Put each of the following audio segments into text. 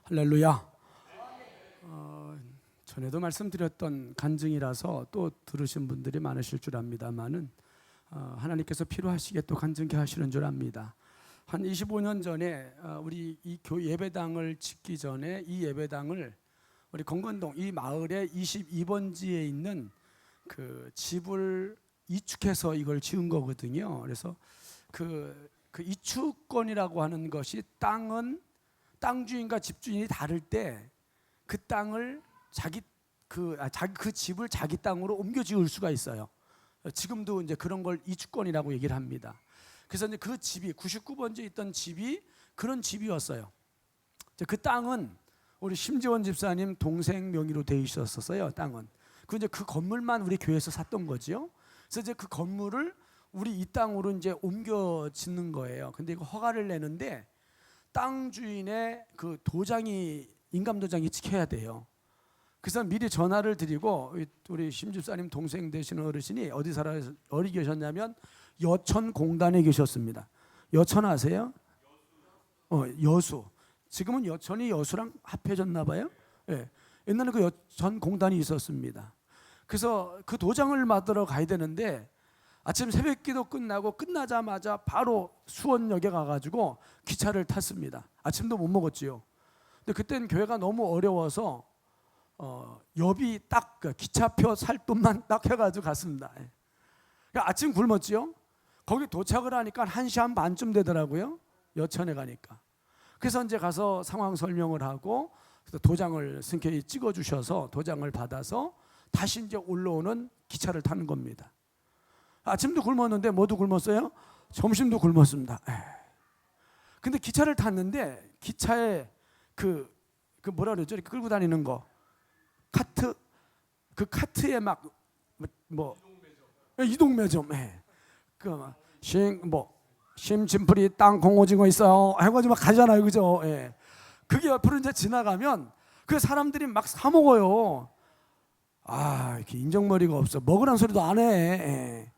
할렐루야. 전에도 말씀드렸던 간증이라서 또 들으신 분들이 많으실 줄 압니다만은 하나님께서 필요하시게 또 간증케 하시는 줄 압니다. 한 25년 전에 우리 이 예배당을 짓기 전에 이 예배당을 우리 건건동 이 마을의 22번지에 있는 그 집을 이축해서 이걸 지은 거거든요. 그래서 그 이축권이라고 하는 것이 땅은 땅 주인과 집 주인이 다를 때 그 땅을 그 집을 자기 땅으로 옮겨 지을 수가 있어요. 지금도 이제 그런 걸 이축권이라고 얘기를 합니다. 그래서 이제 그 집이 99번지에 있던 집이 그런 집이었어요. 그 땅은 우리 심지원 집사님 동생 명의로 돼 있었어요. 땅은. 그 건물만 우리 교회에서 샀던 거죠. 그래서 이제 그 건물을 우리 이 땅으로 이제 옮겨 짓는 거예요. 근데 이거 허가를 내는데 땅 주인의 그 도장이 인감 도장이 찍혀야 돼요. 그래서 미리 전화를 드리고 우리 심 집사님 동생 되시는 어르신이 어디 계셨냐면 여천 공단에 계셨습니다. 여천 아세요? 여수. 지금은 여천이 여수랑 합해졌나 봐요. 예. 옛날에 그 여천 공단이 있었습니다. 그래서 그 도장을 받으러 가야 되는데 아침 새벽기도 끝나자마자 바로 수원역에 가가지고 기차를 탔습니다. 아침도 못 먹었지요. 근데 그때는 교회가 너무 어려워서 여비 딱 기차표 살 돈만 딱 해가지고 갔습니다. 그러니까 아침 굶었지요. 거기 도착을 하니까 1시 한 반쯤 되더라고요. 여천에 가니까. 그래서 이제 가서 상황 설명을 하고 도장을 승쾌히 찍어주셔서 도장을 받아서 다시 이제 올라오는 기차를 타는 겁니다. 아침도 굶었는데 뭐도 굶었어요? 점심도 굶었습니다. 근데 기차를 탔는데 기차에 그 뭐라 그러죠? 이렇게 끌고 다니는 거 카트, 그 카트에 막 뭐 이동 매점, 심심풀이 땅콩 오징어 있어요. 해가지고 막 가잖아요, 그죠? 그게 옆으로 이제 지나가면 그 사람들이 막 사 먹어요. 이렇게 인정머리가 없어. 먹으란 소리도 안 해.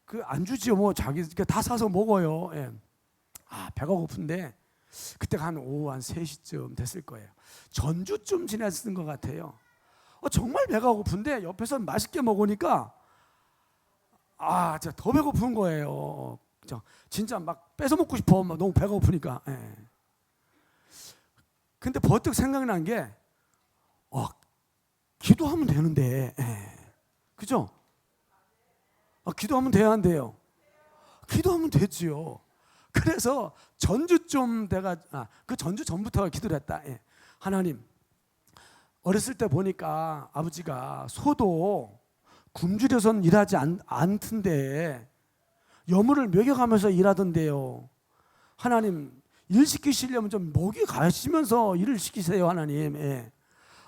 그 안 주지요, 뭐 자기 다 사서 먹어요. 배가 고픈데 그때가 한 오후 한 3시쯤 됐을 거예요. 전주쯤 지났던 것 같아요. 정말 배가 고픈데 옆에서 맛있게 먹으니까 진짜 더 배고픈 거예요. 진짜 막 뺏어 먹고 싶어. 막 너무 배가 고프니까. 근데 버뜩 생각난 게 기도하면 되는데, 그죠? 기도하면 돼야 안 돼요? 기도하면 되지요. 그래서 전주쯤 그 전주 전부터 기도를 했다. 하나님, 어렸을 때 보니까 아버지가 소도 굶주려서는 일하지 않던데 여물을 먹여가면서 일하던데요. 하나님, 일 시키시려면 좀 먹이 가시면서 일을 시키세요, 하나님.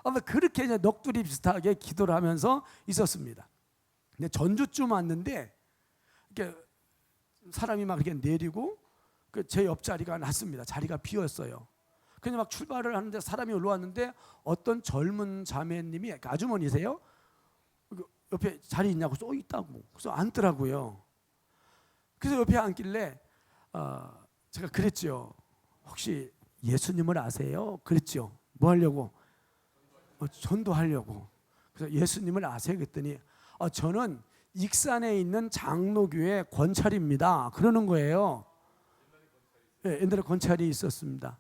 아마 그렇게 이제 넋두리 비슷하게 기도를 하면서 있었습니다. 근데 전주쯤 왔는데 이렇게 사람이 막 이렇게 내리고 제 옆자리가 났습니다. 자리가 비었어요. 그냥 막 출발을 하는데 사람이 올라왔는데 어떤 젊은 자매님이 아주머니세요? 옆에 자리 있냐고 써 있다고. 그래서 앉더라고요. 그래서 옆에 앉길래 제가 그랬죠. 혹시 예수님을 아세요? 그랬죠. 뭐 하려고? 전도하려고. 그래서 예수님을 아세요? 그랬더니 저는 익산에 있는 장로교회 권찰입니다. 그러는 거예요. 옛날에 권찰이 있었습니다.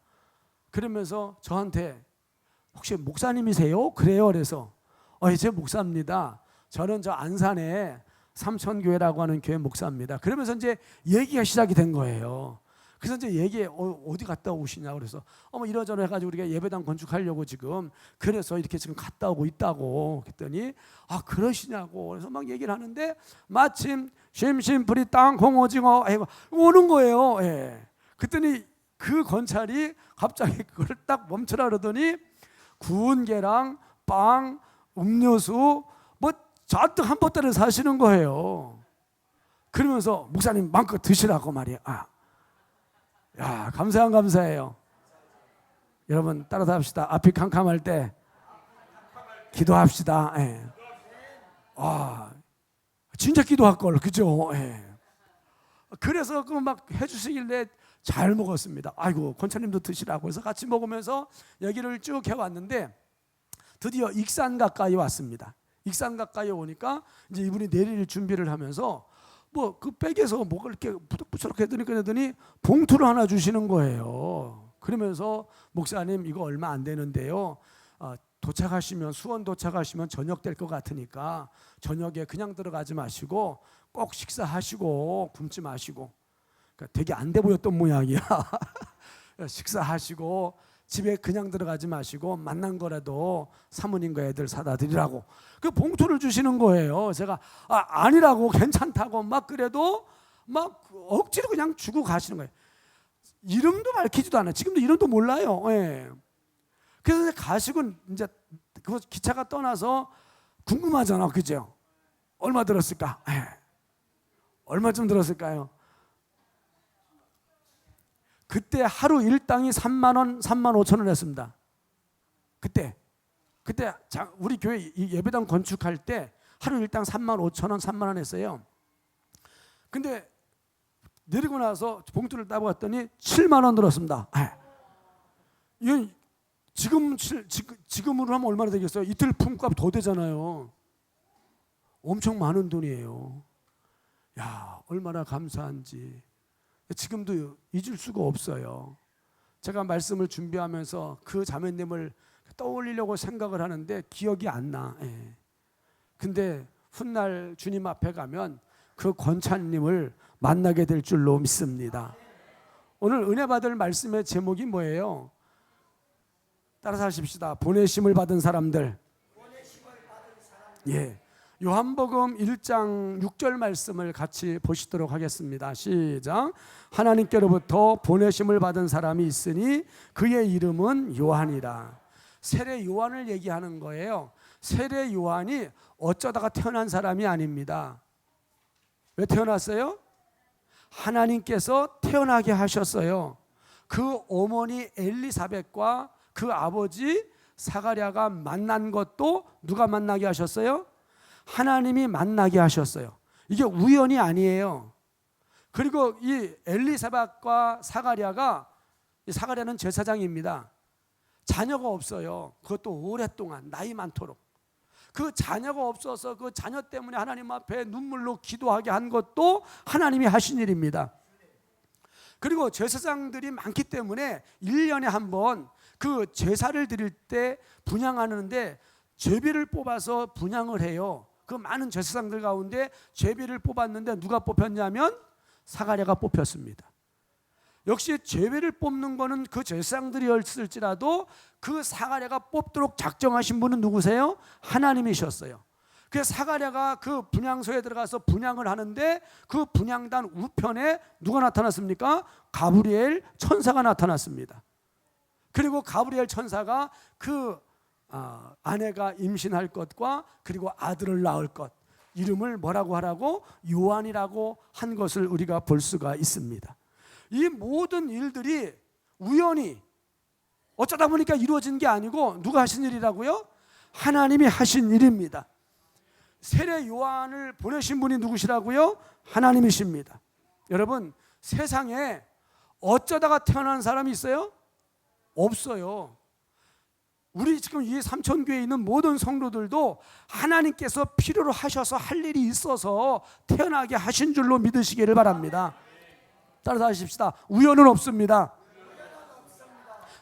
그러면서 저한테 혹시 목사님이세요? 그래요. 그래서 제 목사입니다. 저는 저 안산에 삼천교회라고 하는 교회 목사입니다. 그러면서 이제 얘기가 시작이 된 거예요. 그래서 이제 얘기에 어디 갔다 오시냐고 그래서 이러저러 해가지고 우리가 예배당 건축하려고 지금 그래서 이렇게 지금 갔다 오고 있다고 그랬더니 그러시냐고 그래서 막 얘기를 하는데 마침 심심풀이 땅콩 오징어 오는 거예요. 그랬더니 그 권찰이 갑자기 그걸 딱 멈추라 그러더니 구운 계랑 빵 음료수 뭐 잔뜩 한 보따리를 사시는 거예요. 그러면서 목사님 마음껏 드시라고 말이야. 감사해요. 여러분 따라서 합시다. 앞이 캄캄할 때 기도합시다. 진짜 기도할 걸, 그죠? 그래서 그 막 해주시길래 잘 먹었습니다. 아이고 권사님도 드시라고 해서 같이 먹으면서 얘기를 쭉 해왔는데 드디어 익산 가까이 왔습니다. 익산 가까이 오니까 이제 이분이 내릴 준비를 하면서 뭐 그 백에서 뭐가 이렇게 부쩍부쩍 했더니 봉투를 하나 주시는 거예요. 그러면서 목사님 이거 얼마 안 되는데요. 도착하시면 수원 도착하시면 저녁 될 것 같으니까 저녁에 그냥 들어가지 마시고 꼭 식사하시고 굶지 마시고. 그러니까 되게 안 돼 보였던 모양이야. 식사하시고 집에 그냥 들어가지 마시고 만난 거라도 사모님과 애들 사다 드리라고 그 봉투를 주시는 거예요. 제가 아니라고 괜찮다고 막 그래도 막 억지로 그냥 주고 가시는 거예요. 이름도 밝히지도 않아요. 지금도 이름도 몰라요. 예. 그래서 가시고 이제 그 기차가 떠나서 궁금하잖아, 그죠? 얼마 들었을까? 예. 얼마쯤 들었을까요? 그때 하루 일당이 3만 원, 3만 5천 원 했습니다. 그때 우리 교회 예배당 건축할 때 하루 일당 3만 5천 원, 3만 원 했어요. 근데 내리고 나서 봉투를 따고 갔더니 7만 원 들었습니다. 이건 지금으로 하면 얼마나 되겠어요? 이틀 품값 더 되잖아요. 엄청 많은 돈이에요. 야, 얼마나 감사한지. 지금도 잊을 수가 없어요. 제가 말씀을 준비하면서 그 자매님을 떠올리려고 생각을 하는데 기억이 안 나. 예. 근데 훗날 주님 앞에 가면 그 권찬님을 만나게 될 줄로 믿습니다. 오늘 은혜 받을 말씀의 제목이 뭐예요? 따라서 하십시다. 보내심을 받은 사람들. 예. 요한복음 1장 6절 말씀을 같이 보시도록 하겠습니다. 시작. 하나님께로부터 보내심을 받은 사람이 있으니 그의 이름은 요한이라. 세례 요한을 얘기하는 거예요. 세례 요한이 어쩌다가 태어난 사람이 아닙니다. 왜 태어났어요? 하나님께서 태어나게 하셨어요. 그 어머니 엘리사벳과 그 아버지 사가랴가 만난 것도 누가 만나게 하셨어요? 하나님이 만나게 하셨어요. 이게 우연이 아니에요. 그리고 이 엘리사벳과 사가랴는 제사장입니다. 자녀가 없어요. 그것도 오랫동안 나이 많도록. 그 자녀가 없어서 그 자녀 때문에 하나님 앞에 눈물로 기도하게 한 것도 하나님이 하신 일입니다. 그리고 제사장들이 많기 때문에 1년에 한 번 그 제사를 드릴 때 분향하는데 제비를 뽑아서 분향을 해요. 그 많은 제사장들 가운데 제비를 뽑았는데 누가 뽑혔냐면 사가랴가 뽑혔습니다. 역시 제비를 뽑는 거는 그 제사장들이었을지라도 그 사가랴가 뽑도록 작정하신 분은 누구세요? 하나님이셨어요. 그래서 사가랴가 그 분향소에 들어가서 분향을 하는데 그 분향단 우편에 누가 나타났습니까? 가브리엘 천사가 나타났습니다. 그리고 가브리엘 천사가 그 아내가 임신할 것과 그리고 아들을 낳을 것 이름을 뭐라고 하라고? 요한이라고 한 것을 우리가 볼 수가 있습니다. 이 모든 일들이 우연히 어쩌다 보니까 이루어진 게 아니고 누가 하신 일이라고요? 하나님이 하신 일입니다. 세례 요한을 보내신 분이 누구시라고요? 하나님이십니다. 여러분, 세상에 어쩌다가 태어난 사람이 있어요? 없어요. 우리 지금 이 삼천교회에 있는 모든 성도들도 하나님께서 필요로 하셔서 할 일이 있어서 태어나게 하신 줄로 믿으시기를 바랍니다. 따라서 하십시다. 우연은 없습니다.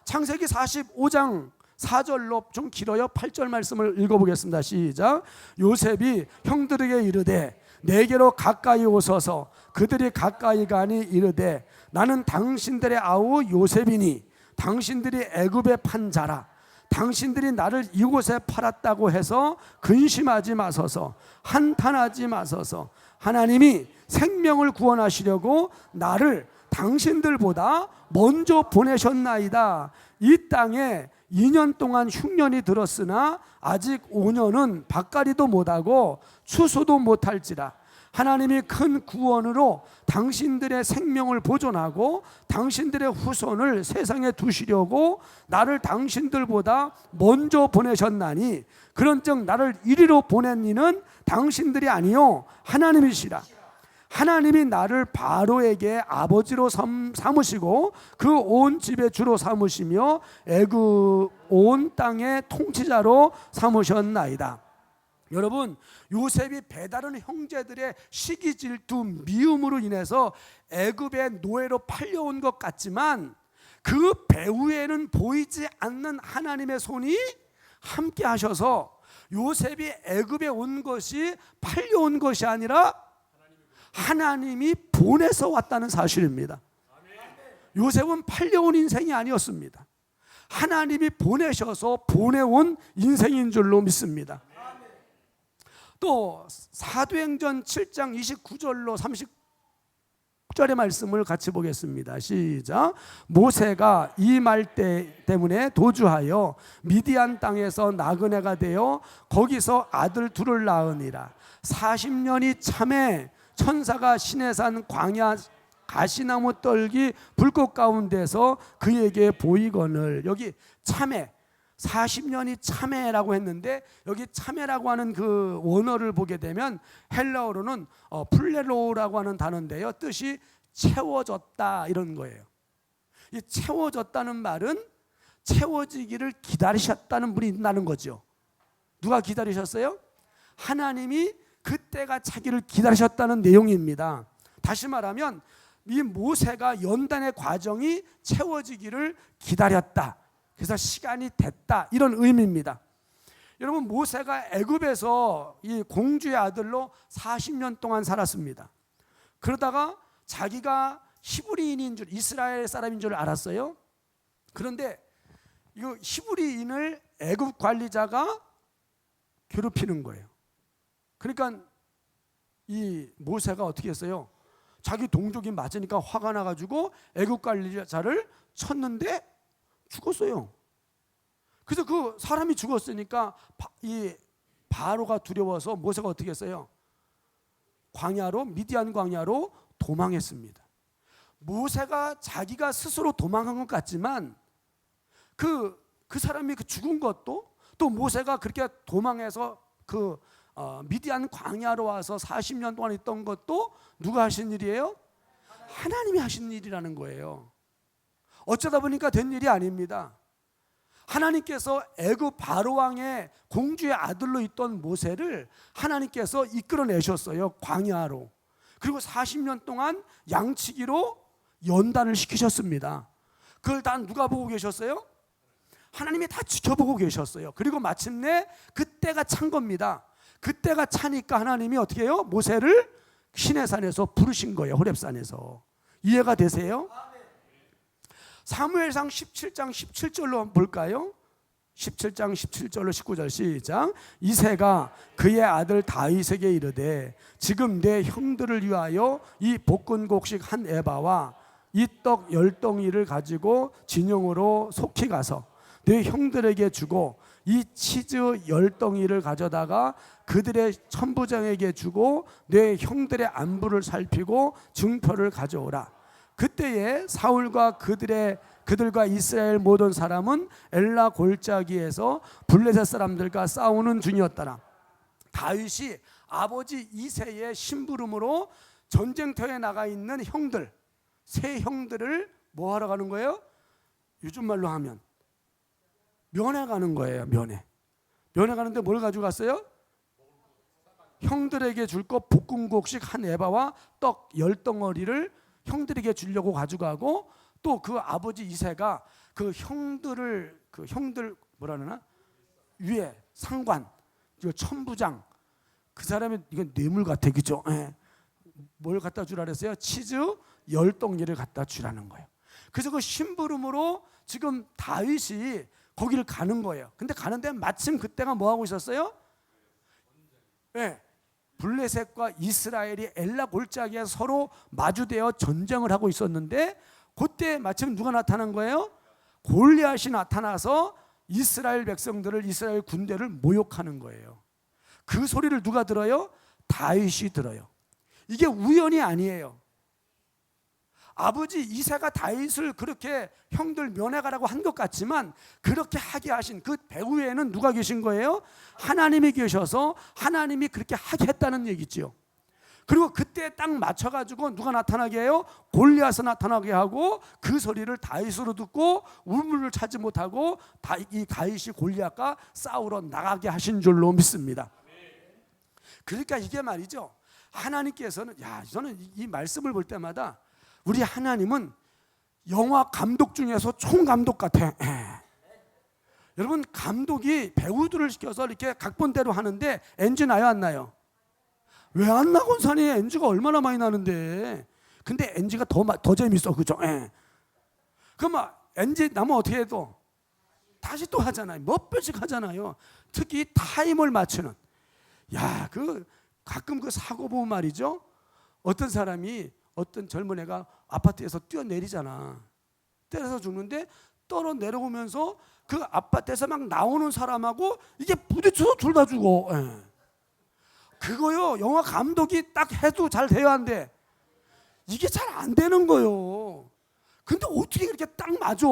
창세기 45장 4절로 좀 길어요. 8절 말씀을 읽어보겠습니다. 시작. 요셉이 형들에게 이르되 내게로 가까이 오소서. 그들이 가까이 가니 이르되 나는 당신들의 아우 요셉이니 당신들이 애굽에 판 자라. 당신들이 나를 이곳에 팔았다고 해서 근심하지 마소서. 한탄하지 마소서. 하나님이 생명을 구원하시려고 나를 당신들보다 먼저 보내셨나이다. 이 땅에 2년 동안 흉년이 들었으나 아직 5년은 밭갈이도 못하고 추수도 못할지라. 하나님이 큰 구원으로 당신들의 생명을 보존하고 당신들의 후손을 세상에 두시려고 나를 당신들보다 먼저 보내셨나니 그런즉 나를 이리로 보낸 이는 당신들이 아니요 하나님이시라. 하나님이 나를 바로에게 아버지로 삼으시고 그 온 집의 주로 삼으시며 애굽 온 땅의 통치자로 삼으셨나이다. 여러분, 요셉이 배다른 형제들의 시기 질투 미움으로 인해서 애굽의 노예로 팔려온 것 같지만 그 배후에는 보이지 않는 하나님의 손이 함께 하셔서 요셉이 애굽에 온 것이 팔려온 것이 아니라 하나님이 보내서 왔다는 사실입니다. 요셉은 팔려온 인생이 아니었습니다. 하나님이 보내셔서 보내온 인생인 줄로 믿습니다. 또 사도행전 7장 29절로 30절의 말씀을 같이 보겠습니다. 시작. 모세가 이 말 때문에 도주하여 미디안 땅에서 나그네가 되어 거기서 아들 둘을 낳으니라. 40년이 참에 천사가 시내산 광야 가시나무 떨기 불꽃 가운데서 그에게 보이거늘. 여기 참에 40년이 참회라고 했는데 여기 참회라고 하는 그 원어를 보게 되면 헬라어로는 플레로라고 하는 단어인데요, 뜻이 채워졌다 이런 거예요. 이 채워졌다는 말은 채워지기를 기다리셨다는 분이 있다는 거죠. 누가 기다리셨어요? 하나님이 그때가 차기를 기다리셨다는 내용입니다. 다시 말하면 이 모세가 연단의 과정이 채워지기를 기다렸다. 그래서 시간이 됐다 이런 의미입니다. 여러분, 모세가 애굽에서 이 공주의 아들로 40년 동안 살았습니다. 그러다가 자기가 히브리인인 줄, 이스라엘 사람인 줄 알았어요. 그런데 이 히브리인을 애굽 관리자가 괴롭히는 거예요. 그러니까 이 모세가 어떻게 했어요? 자기 동족이 맞으니까 화가 나가지고 애굽 관리자를 쳤는데 죽었어요. 그래서 그 사람이 죽었으니까 이 바로가 두려워서 모세가 어떻게 했어요? 광야로, 미디안 광야로 도망했습니다. 모세가 자기가 스스로 도망한 것 같지만 그 사람이 죽은 것도, 또 모세가 그렇게 도망해서 미디안 광야로 와서 40년 동안 있던 것도 누가 하신 일이에요? 하나님이 하신 일이라는 거예요. 어쩌다 보니까 된 일이 아닙니다. 하나님께서 애굽 바로 왕의 공주의 아들로 있던 모세를 하나님께서 이끌어내셨어요, 광야로. 그리고 40년 동안 양치기로 연단을 시키셨습니다. 그걸 다 누가 보고 계셨어요? 하나님이 다 지켜보고 계셨어요. 그리고 마침내 그때가 찬 겁니다. 그때가 차니까 하나님이 어떻게 해요? 모세를 시내산에서 부르신 거예요, 호렙산에서. 이해가 되세요? 사무엘상 17장 17절로 볼까요? 17장 17절로 19절 시작. 이새가 그의 아들 다윗에게 이르되 지금 내 형들을 위하여 이 볶은곡식 한 에바와 이 떡 10덩이를 가지고 진영으로 속히 가서 내 형들에게 주고 이 치즈 10덩이를 가져다가 그들의 천부장에게 주고 내 형들의 안부를 살피고 증표를 가져오라. 그때에 사울과 그들과 이스라엘 모든 사람은 엘라 골짜기에서 블레셋 사람들과 싸우는 중이었더라. 다윗이 아버지 이새의 심부름으로 전쟁터에 나가 있는 형들, 세 형들을 뭐 하러 가는 거예요? 요즘 말로 하면 면회 가는 거예요. 면회 가는데 뭘 가지고 갔어요? 형들에게 줄 것 볶음곡식 한 에바와 떡 10덩어리를 형들에게 주려고 가져가고, 또 그 아버지 이새가 그 형들 뭐라 그러나 위에 상관, 천부장, 그 사람이 이건 뇌물 같아, 그죠? 예. 뭘 갖다 주라 그랬어요? 치즈 10덩이를 갖다 주라는 거예요. 그래서 그 심부름으로 지금 다윗이 거기를 가는 거예요. 근데 가는데 마침 그때가 뭐 하고 있었어요? 예. 블레셋과 이스라엘이 엘라 골짜기에 서로 마주되어 전쟁을 하고 있었는데, 그때 마침 누가 나타난 거예요? 골리앗이 나타나서 이스라엘 백성들을, 이스라엘 군대를 모욕하는 거예요. 그 소리를 누가 들어요? 다윗이 들어요. 이게 우연이 아니에요. 아버지 이새가 다윗을 그렇게 형들 면회 가라고 한 것 같지만 그렇게 하게 하신 그 배후에는 누가 계신 거예요? 하나님이 계셔서 하나님이 그렇게 하게 했다는 얘기죠. 그리고 그때 딱 맞춰가지고 누가 나타나게 해요? 골리앗이 나타나게 하고 그 소리를 다윗으로 듣고 우물을 찾지 못하고 이 다윗이 골리앗과 싸우러 나가게 하신 줄로 믿습니다. 그러니까 이게 말이죠, 하나님께서는, 저는 이 말씀을 볼 때마다 우리 하나님은 영화 감독 중에서 총감독 같아. 여러분, 감독이 배우들을 시켜서 이렇게 각본대로 하는데 NG 나요 안 나요? 왜 안 나곤 사니? NG가 얼마나 많이 나는데. 근데 NG가 더 재밌어, 그죠? 그럼 NG 나면 어떻게 해도 다시 또 하잖아요. 몇 번씩 하잖아요. 특히 타임을 맞추는. 가끔 그 사고 보면 말이죠, 어떤 사람이, 어떤 젊은 애가 아파트에서 뛰어내리잖아. 때려서 죽는데 떨어 내려오면서 그 아파트에서 막 나오는 사람하고 이게 부딪혀서 둘 다 죽어. 그거요, 영화 감독이 딱 해도 잘 돼야 한대. 이게 잘 안 되는 거요. 근데 어떻게 그렇게 딱 맞아?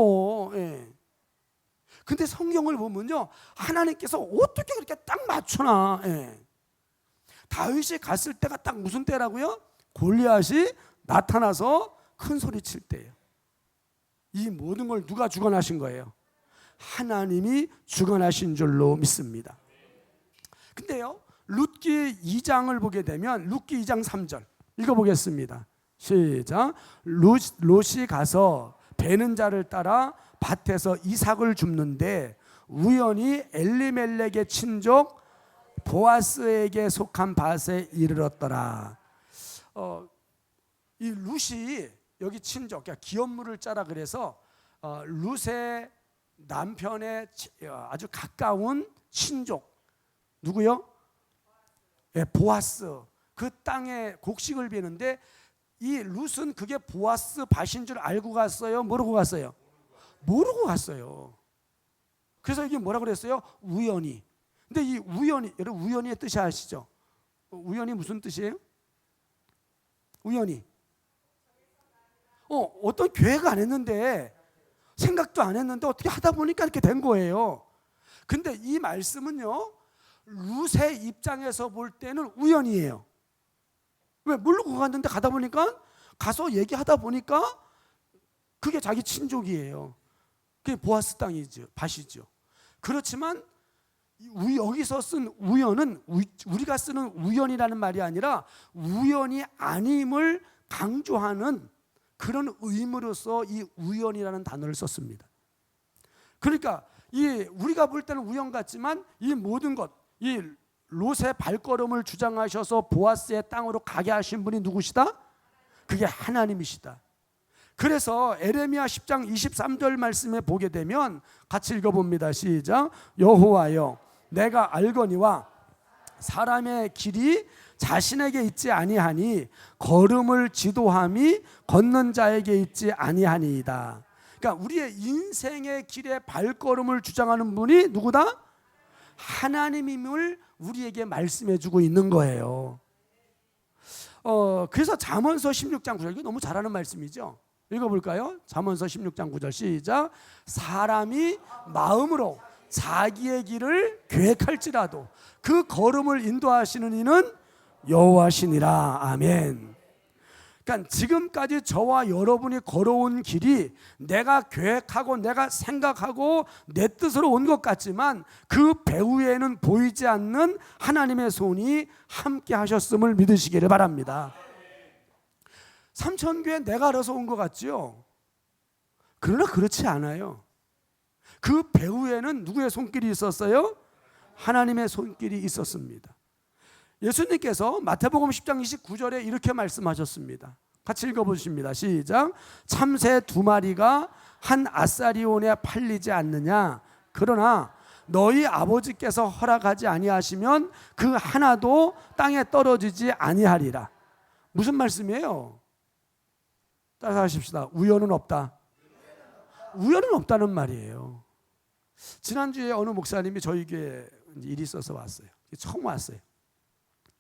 근데 성경을 보면요, 하나님께서 어떻게 그렇게 딱 맞추나? 다윗이 갔을 때가 딱 무슨 때라고요? 골리앗이 나타나서 큰 소리 칠 때예요. 이 모든 걸 누가 주관하신 거예요? 하나님이 주관하신 줄로 믿습니다. 근데요, 룻기 2장을 보게 되면 룻기 2장 3절 읽어보겠습니다. 시작. 롯이 가서 베는 자를 따라 밭에서 이삭을 줍는데 우연히 엘리멜렉의 친족 보아스에게 속한 밭에 이르렀더라. 이 룻이 여기 친족, 그러니까 기업물을 짜라 그래서 룻의 남편의 아주 가까운 친족 누구요? 보아스. 그 땅에 곡식을 베는데 이 룻은 그게 보아스 밭인 줄 알고 갔어요? 모르고 갔어요? 모르고 갔어요. 그래서 이게 뭐라 그랬어요? 우연히. 근데 이 우연히, 여러분 우연히의 뜻이 아시죠? 우연히 무슨 뜻이에요? 우연히. 어떤 계획 안 했는데, 생각도 안 했는데 어떻게 하다 보니까 이렇게 된 거예요. 근데 이 말씀은요, 룻의 입장에서 볼 때는 우연이에요. 왜? 모르고 갔는데 가다 보니까, 가서 얘기하다 보니까 그게 자기 친족이에요. 그게 보아스 땅이죠, 밭이죠. 그렇지만 여기서 쓴 우연은 우리가 쓰는 우연이라는 말이 아니라 우연이 아님을 강조하는 그런 의미로서 이 우연이라는 단어를 썼습니다. 그러니까 우리가 볼 때는 우연 같지만 이 모든 것, 이 롯의 발걸음을 주장하셔서 보아스의 땅으로 가게 하신 분이 누구시다? 그게 하나님이시다. 그래서 에레미야 10장 23절 말씀에 보게 되면 같이 읽어봅니다. 시작. 여호와여, 내가 알거니와 사람의 길이 자신에게 있지 아니하니 걸음을 지도함이 걷는 자에게 있지 아니하니이다. 그러니까 우리의 인생의 길에 발걸음을 주장하는 분이 누구다? 하나님임을 우리에게 말씀해 주고 있는 거예요. 그래서 잠언서 16장 9절, 이거 너무 잘하는 말씀이죠. 읽어볼까요? 잠언서 16장 9절 시작. 사람이 마음으로 자기의 길을 계획할지라도 그 걸음을 인도하시는 이는 여호와시니라. 아멘. 그러니까 지금까지 저와 여러분이 걸어온 길이 내가 계획하고 내가 생각하고 내 뜻으로 온 것 같지만 그 배후에는 보이지 않는 하나님의 손이 함께 하셨음을 믿으시기를 바랍니다. 삼천교회 내가 알아서 온 것 같죠? 그러나 그렇지 않아요. 그 배후에는 누구의 손길이 있었어요? 하나님의 손길이 있었습니다. 예수님께서 마태복음 10장 29절에 이렇게 말씀하셨습니다. 같이 읽어보십니다. 시작. 참새 2마리가 한 아사리온에 팔리지 않느냐? 그러나 너희 아버지께서 허락하지 아니하시면 그 하나도 땅에 떨어지지 아니하리라. 무슨 말씀이에요? 따라하십시다. 우연은 없다. 우연은 없다는 말이에요. 지난주에 어느 목사님이 저희 교회에 일이 있어서 왔어요. 처음 왔어요.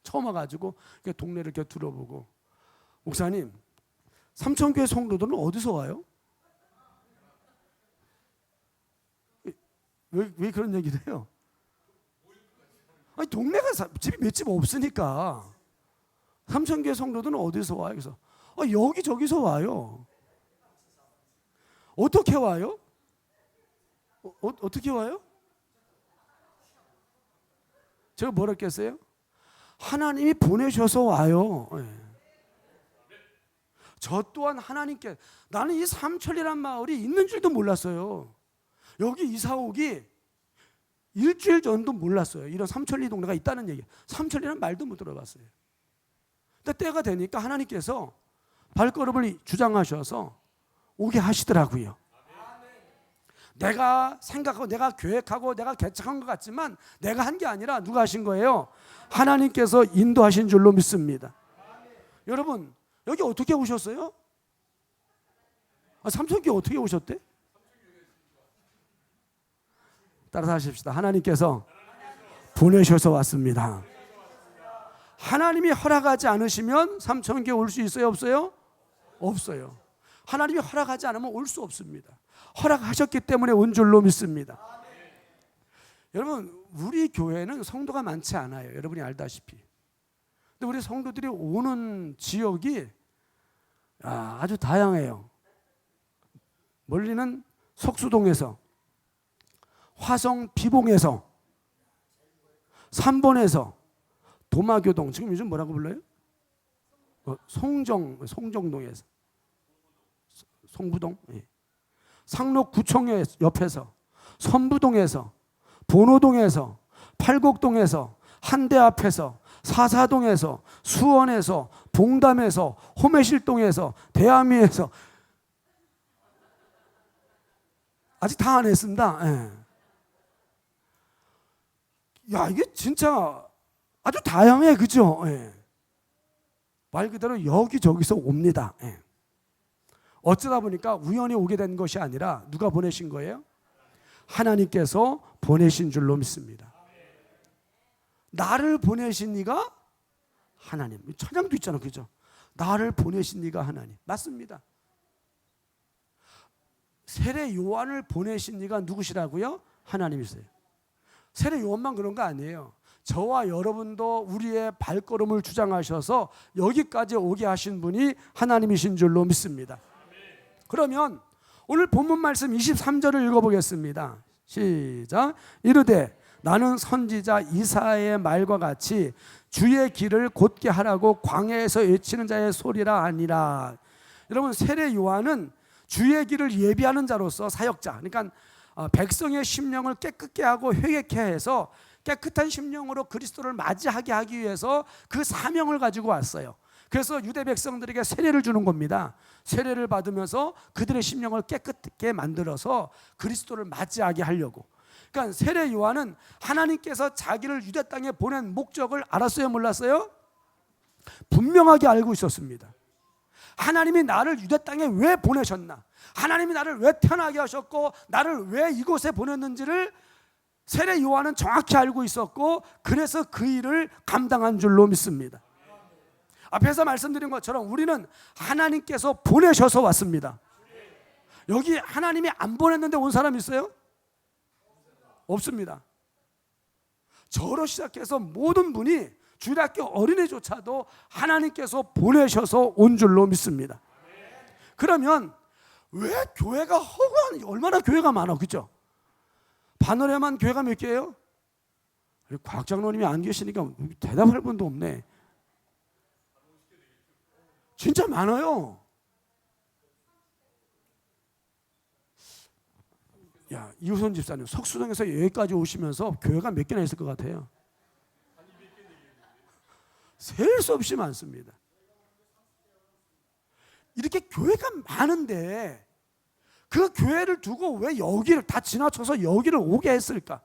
처음 와가지고 동네를 이렇게 둘러보고, 목사님, 삼천교회 성도들은 어디서 와요? 왜 그런 얘기를 해요? 아니, 동네가 집이 몇 집 없으니까 삼천교회 성도들은 어디서 와요? 그래서 여기저기서 와요. 어떻게 와요? 어떻게 와요? 제가 뭐라 했겠어요? 하나님이 보내셔서 와요. 네. 저 또한 하나님께, 나는 이 삼천리란 마을이 있는 줄도 몰랐어요. 여기 이사 오기 일주일 전도 몰랐어요. 이런 삼천리 동네가 있다는 얘기. 삼천리란 말도 못 들어봤어요. 근데 때가 되니까 하나님께서 발걸음을 주장하셔서 오게 하시더라고요. 내가 생각하고 내가 계획하고 내가 개척한 것 같지만 내가 한 게 아니라 누가 하신 거예요? 하나님께서 인도하신 줄로 믿습니다. 여러분, 여기 어떻게 오셨어요? 삼천교회 어떻게 오셨대? 따라서 하십시다. 하나님께서 보내셔서 왔습니다. 하나님이 허락하지 않으시면 삼천교회 올 수 있어요? 없어요? 없어요. 하나님이 허락하지 않으면 올 수 없습니다. 허락하셨기 때문에 온 줄로 믿습니다. 여러분, 우리 교회는 성도가 많지 않아요. 여러분이 알다시피. 근데 우리 성도들이 오는 지역이 아주 다양해요. 멀리는 석수동에서, 화성 비봉에서, 삼본에서, 도마교동, 지금 요즘 뭐라고 불러요? 송정동에서, 송부동, 예. 상록구청 옆에서, 선부동에서, 본호동에서, 팔곡동에서, 한대 앞에서, 사사동에서, 수원에서, 봉담에서, 호매실동에서, 대암리에서, 아직 다 안 했습니다. 예. 야, 이게 진짜 아주 다양해, 그죠? 예. 말 그대로 여기저기서 옵니다. 예. 어쩌다 보니까 우연히 오게 된 것이 아니라 누가 보내신 거예요? 하나님께서 보내신 줄로 믿습니다. 나를 보내신 이가 하나님. 찬양도 있잖아, 그죠? 나를 보내신 이가 하나님. 맞습니다. 세례 요한을 보내신 이가 누구시라고요? 하나님이세요. 세례 요한만 그런 거 아니에요. 저와 여러분도 우리의 발걸음을 주장하셔서 여기까지 오게 하신 분이 하나님이신 줄로 믿습니다. 그러면 오늘 본문 말씀 23절을 읽어보겠습니다. 시작. 이르되 나는 선지자 이사야의 말과 같이 주의 길을 곧게 하라고 광야에서 외치는 자의 소리라 하니라. 여러분, 세례 요한은 주의 길을 예비하는 자로서 사역자, 그러니까 백성의 심령을 깨끗게 하고 회개케 해서 깨끗한 심령으로 그리스도를 맞이하게 하기 위해서 그 사명을 가지고 왔어요. 그래서 유대 백성들에게 세례를 주는 겁니다. 세례를 받으면서 그들의 심령을 깨끗게 만들어서 그리스도를 맞이하게 하려고. 그러니까 세례 요한은 하나님께서 자기를 유대 땅에 보낸 목적을 알았어요, 몰랐어요? 분명하게 알고 있었습니다. 하나님이 나를 유대 땅에 왜 보내셨나? 하나님이 나를 왜 태어나게 하셨고 나를 왜 이곳에 보냈는지를 세례 요한은 정확히 알고 있었고, 그래서 그 일을 감당한 줄로 믿습니다. 앞에서 말씀드린 것처럼 우리는 하나님께서 보내셔서 왔습니다. 여기 하나님이 안 보냈는데 온 사람 있어요? 없습니다. 저로 시작해서 모든 분이 주일학교 어린이조차도 하나님께서 보내셔서 온 줄로 믿습니다. 그러면 왜 교회가 허구한, 얼마나 교회가 많아, 그죠? 바늘에만 교회가 몇 개예요? 과학장로님이 안 계시니까 대답할 분도 없네. 진짜 많아요. 야, 이우선 집사님, 석수동에서 여기까지 오시면서 교회가 몇 개나 있을 것 같아요? 셀 수 없이 많습니다. 이렇게 교회가 많은데 그 교회를 두고 왜 여기를 다 지나쳐서 여기를 오게 했을까?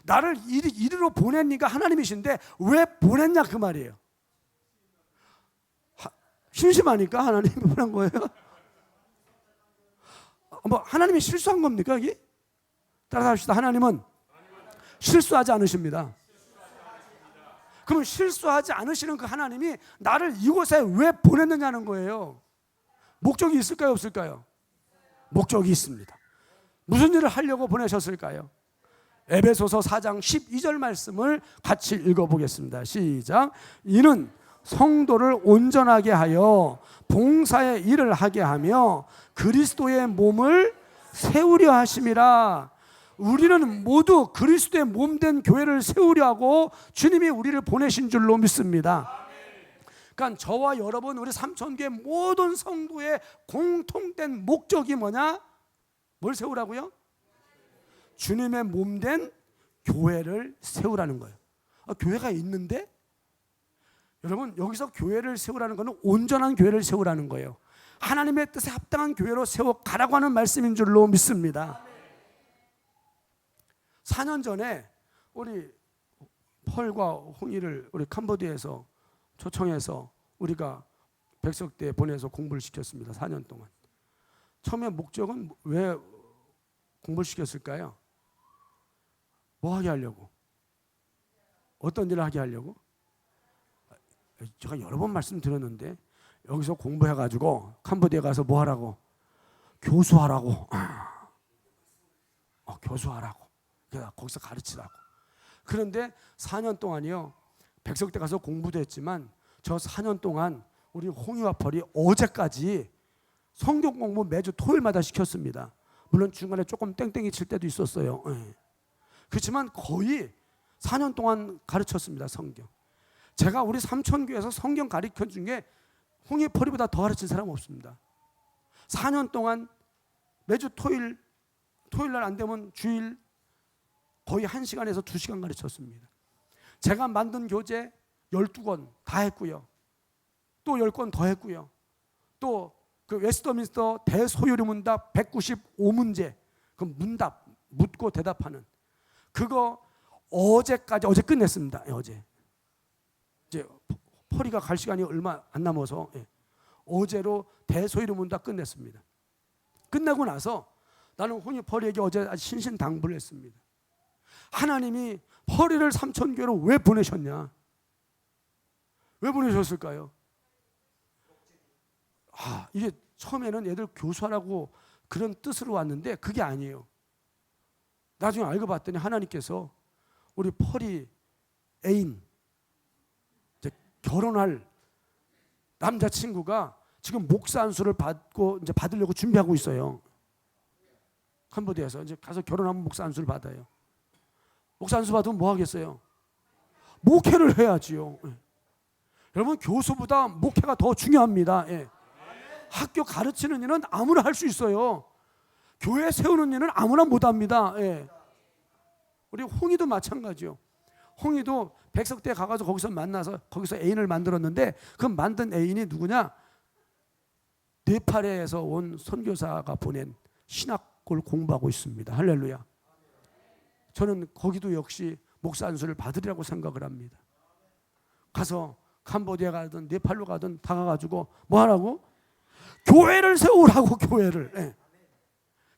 나를 이리로 보낸 이가 하나님이신데 왜 보냈냐, 그 말이에요. 심심하니까 하나님이 보낸 거예요? 뭐 하나님이 실수한 겁니까, 여기? 따라서 합시다. 하나님은 실수하지 않으십니다. 그러면 실수하지 않으시는 그 하나님이 나를 이곳에 왜 보냈느냐는 거예요. 목적이 있을까요, 없을까요? 목적이 있습니다. 무슨 일을 하려고 보내셨을까요? 에베소서 4장 12절 말씀을 같이 읽어보겠습니다. 시작. 이는 성도를 온전하게 하여 봉사의 일을 하게 하며 그리스도의 몸을 세우려 하심이라. 우리는 모두 그리스도의 몸된 교회를 세우려 하고 주님이 우리를 보내신 줄로 믿습니다. 그러니까 저와 여러분, 우리 삼천교회 모든 성도의 공통된 목적이 뭐냐? 뭘 세우라고요? 주님의 몸된 교회를 세우라는 거예요. 교회가 있는데 여러분, 여기서 교회를 세우라는 것은 온전한 교회를 세우라는 거예요. 하나님의 뜻에 합당한 교회로 세워가라고 하는 말씀인 줄로 믿습니다. 4년 전에 우리 펄과 홍이를 우리 캄보디아에서 초청해서 우리가 백석대에 보내서 공부를 시켰습니다. 4년 동안. 처음에 목적은 왜 공부를 시켰을까요? 뭐 하게 하려고? 어떤 일을 하게 하려고? 제가 여러 번 말씀드렸는데 여기서 공부해가지고 캄보디아 가서 뭐 하라고? 교수하라고. 교수하라고. 거기서 가르치라고. 그런데 4년 동안이요, 백석대 가서 공부도 했지만 저 4년 동안 우리 홍이와 펄이 어제까지 성경 공부 매주 토요일마다 시켰습니다. 물론 중간에 조금 땡땡이 칠 때도 있었어요. 그렇지만 거의 4년 동안 가르쳤습니다. 성경. 제가 우리 삼천교에서 성경 가르쳐 준 게 홍이 펄이보다 더 가르친 사람 없습니다. 4년 동안 매주 토요일 날 안 되면 주일 거의 1시간에서 2시간 가르쳤습니다. 제가 만든 교재 12권 다 했고요. 또 10권 더 했고요. 또 그 웨스터민스터 대소요리 문답 195문제, 그 문답, 묻고 대답하는 그거 어제 끝냈습니다. 어제. 이제 펄이가 갈 시간이 얼마 안 남아서 어제로 대소요리 문답 끝냈습니다. 끝나고 나서 나는 홍이 펄이에게 어제 신신당부를 했습니다. 하나님이 펄이를 삼천교회로 왜 보내셨냐? 왜 보내셨을까요? 이게 처음에는 애들 교수하라고 그런 뜻으로 왔는데 그게 아니에요. 나중에 알고 봤더니 하나님께서 우리 펄이 애인, 이제 결혼할 남자친구가 지금 목사 안수를 받고 이제 받으려고 준비하고 있어요. 캄보디아에서 이제 가서 결혼하면 목사 안수를 받아요. 목사 안수 받으면 뭐 하겠어요? 목회를 해야지요. 여러분, 교수보다 목회가 더 중요합니다. 학교 가르치는 일은 아무나 할 수 있어요. 교회 세우는 일은 아무나 못합니다. 우리 홍이도 마찬가지요. 홍이도 백석대 가가지고 거기서 만나서 거기서 애인을 만들었는데 그 만든 애인이 누구냐? 네팔에서 온 선교사가 보낸 신학을 공부하고 있습니다. 할렐루야. 저는 거기도 역시 목사 안수를 받으리라고 생각을 합니다. 가서 캄보디아 가든 네팔로 가든 다 가가지고 뭐 하라고? 교회를 세우라고. 교회를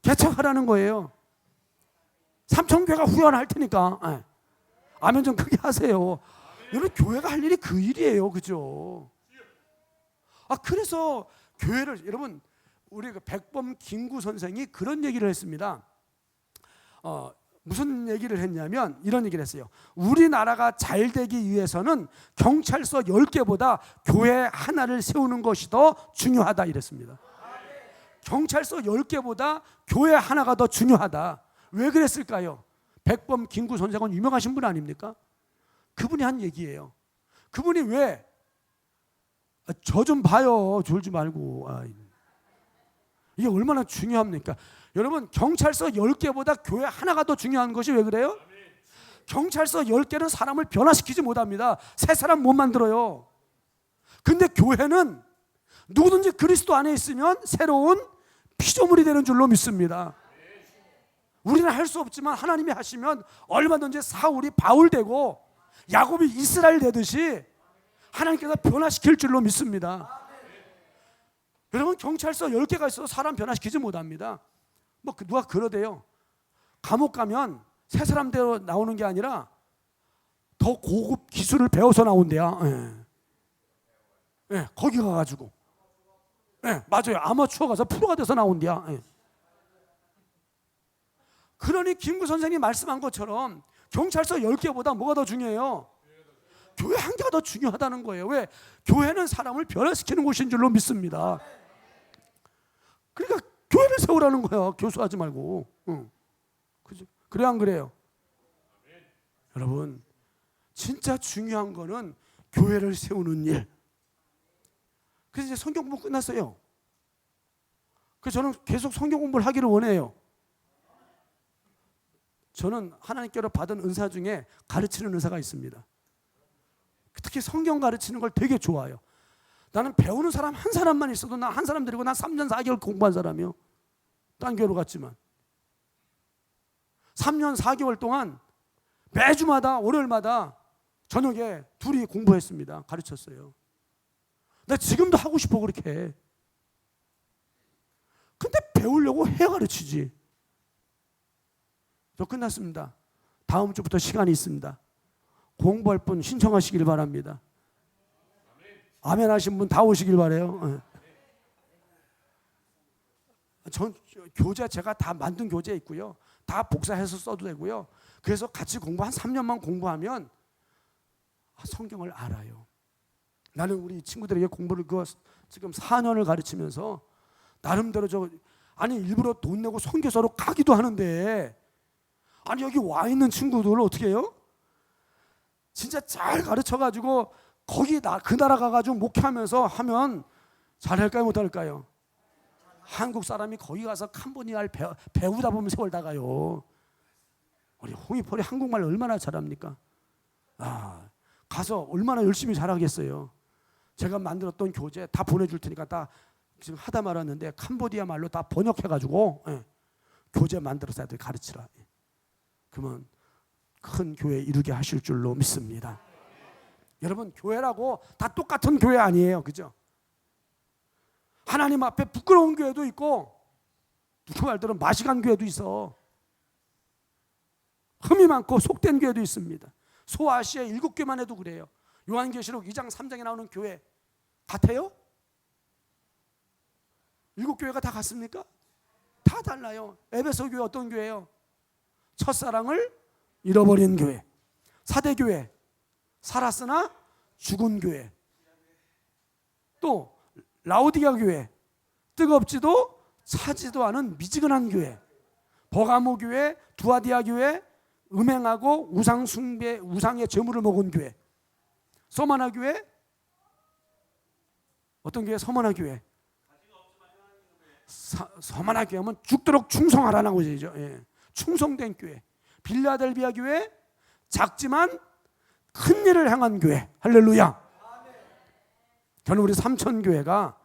개척하라는 거예요. 삼천교회가 후원할 테니까 아멘 좀 크게 하세요. 여러분, 교회가 할 일이 그 일이에요. 그죠? 그래서 교회를, 여러분, 우리 백범 김구 선생이 그런 얘기를 했습니다. 무슨 얘기를 했냐면 이런 얘기를 했어요. 우리나라가 잘 되기 위해서는 경찰서 10개보다 교회 하나를 세우는 것이 더 중요하다 이랬습니다. 경찰서 10개보다 교회 하나가 더 중요하다. 왜 그랬을까요? 백범 김구 선생은 유명하신 분 아닙니까? 그분이 한 얘기예요. 그분이 왜 저 좀 봐요. 졸지 말고. 이게 얼마나 중요합니까? 여러분, 경찰서 10개보다 교회 하나가 더 중요한 것이 왜 그래요? 경찰서 10개는 사람을 변화시키지 못합니다. 새 사람 못 만들어요. 근데 교회는 누구든지 그리스도 안에 있으면 새로운 피조물이 되는 줄로 믿습니다. 우리는 할 수 없지만 하나님이 하시면 얼마든지 사울이 바울 되고 야곱이 이스라엘 되듯이 하나님께서 변화시킬 줄로 믿습니다. 여러분, 경찰서 10개가 있어도 사람 변화시키지 못합니다. 누가 그러대요. 감옥 가면 새 사람대로 나오는 게 아니라 더 고급 기술을 배워서 나온대요. 거기 가가지고. 맞아요. 아마추어 가서 프로가 돼서 나온대요. 그러니 김구 선생님이 말씀한 것처럼 경찰서 10개보다 뭐가 더 중요해요? 교회 한 개가 더 중요하다는 거예요. 왜? 교회는 사람을 변화시키는 곳인 줄로 믿습니다. 그러니까 교회를 세우라는 거야. 교수하지 말고. 그죠? 그래 안 그래요? 여러분, 진짜 중요한 거는 교회를 세우는 일. 그래서 이제 성경 공부 끝났어요. 그래서 저는 계속 성경 공부를 하기를 원해요. 저는 하나님께로 받은 은사 중에 가르치는 은사가 있습니다. 특히 성경 가르치는 걸 되게 좋아해요. 나는 배우는 사람 한 사람만 있어도 나 한 사람 데리고 난 3년 4개월 공부한 사람이요. 딴 교회로 갔지만 3년 4개월 동안 매주마다 월요일마다 저녁에 둘이 공부했습니다. 가르쳤어요. 나 지금도 하고 싶어 그렇게. 근데 배우려고 해 가르치지. 저 끝났습니다. 다음 주부터 시간이 있습니다. 공부할 분 신청하시길 바랍니다. 아멘 하신 분 다 오시길 바라요. 전 교재 제가 다 만든 교재 있고요. 다 복사해서 써도 되고요. 그래서 같이 한 3년만 공부하면 성경을 알아요. 나는 우리 친구들에게 공부를 지금 4년을 가르치면서 나름대로 일부러 돈 내고 선교사로 가기도 하는데 여기 와 있는 친구들을 어떻게 해요? 진짜 잘 가르쳐가지고 그 나라 가가지고 목회하면서 하면 잘할까요 못할까요? 한국 사람이 거기 가서 캄보디아를 배우다 보면 세월 다 가요. 우리 홍익폴이 한국말 얼마나 잘합니까? 가서 얼마나 열심히 잘하겠어요. 제가 만들었던 교재 다 보내줄 테니까 다 지금 하다 말았는데 캄보디아 말로 다 번역해가지고 교재 만들어서 애들 가르치라. 그러면 큰 교회 이루게 하실 줄로 믿습니다. 여러분, 교회라고 다 똑같은 교회 아니에요. 그죠? 하나님 앞에 부끄러운 교회도 있고 누구 말대로 마시간 교회도 있어. 흠이 많고 속된 교회도 있습니다. 소아시아 7교만 해도 그래요. 요한계시록 2장 3장에 나오는 교회 같아요? 7교회가 다 같습니까? 다 달라요. 에베소 교회 어떤 교회예요? 첫사랑을 잃어버린 교회. 사대교회 살았으나 죽은 교회. 또 라오디가 교회 뜨겁지도 차지도 않은 미지근한 교회. 버가모 교회, 두아디아 교회 음행하고 우상 숭배, 우상의 제물을 먹은 교회. 서머나 교회 어떤 교회? 서머나 교회. 서머나 교회 하면 죽도록 충성하라는 거죠. 충성된 교회. 빌라델비아 교회 작지만 큰 일을 향한 교회. 할렐루야. 저는 우리 삼천교회가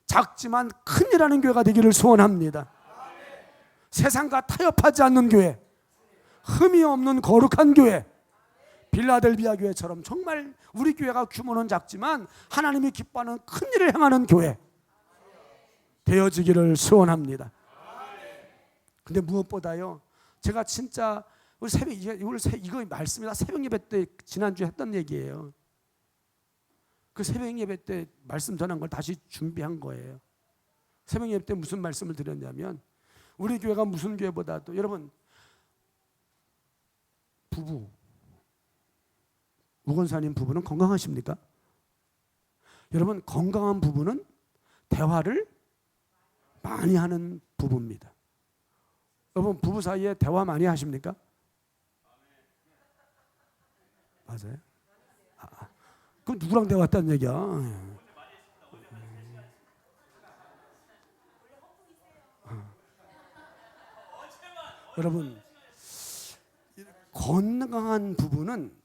작지만 큰 일하는 교회가 되기를 소원합니다. 세상과 타협하지 않는 교회, 흠이 없는 거룩한 교회, 빌라델비아 교회처럼 정말 우리 교회가 규모는 작지만 하나님이 기뻐하는 큰 일을 향하는 교회 되어지기를 소원합니다. 근데 무엇보다요, 제가 진짜 우리 이거 말씀이다 새벽 예배 때 지난주에 했던 얘기예요. 그 새벽 예배 때 말씀 전한 걸 다시 준비한 거예요. 새벽 예배 때 무슨 말씀을 드렸냐면 우리 교회가 무슨 교회보다도 여러분 부부 우건사님 부부는 건강하십니까? 여러분 건강한 부부는 대화를 많이 하는 부부입니다. 여러분 부부 사이에 대화 많이 하십니까? 맞아요? 그럼 누구랑 대화했다는 얘기야? 여러분 건강한 부부는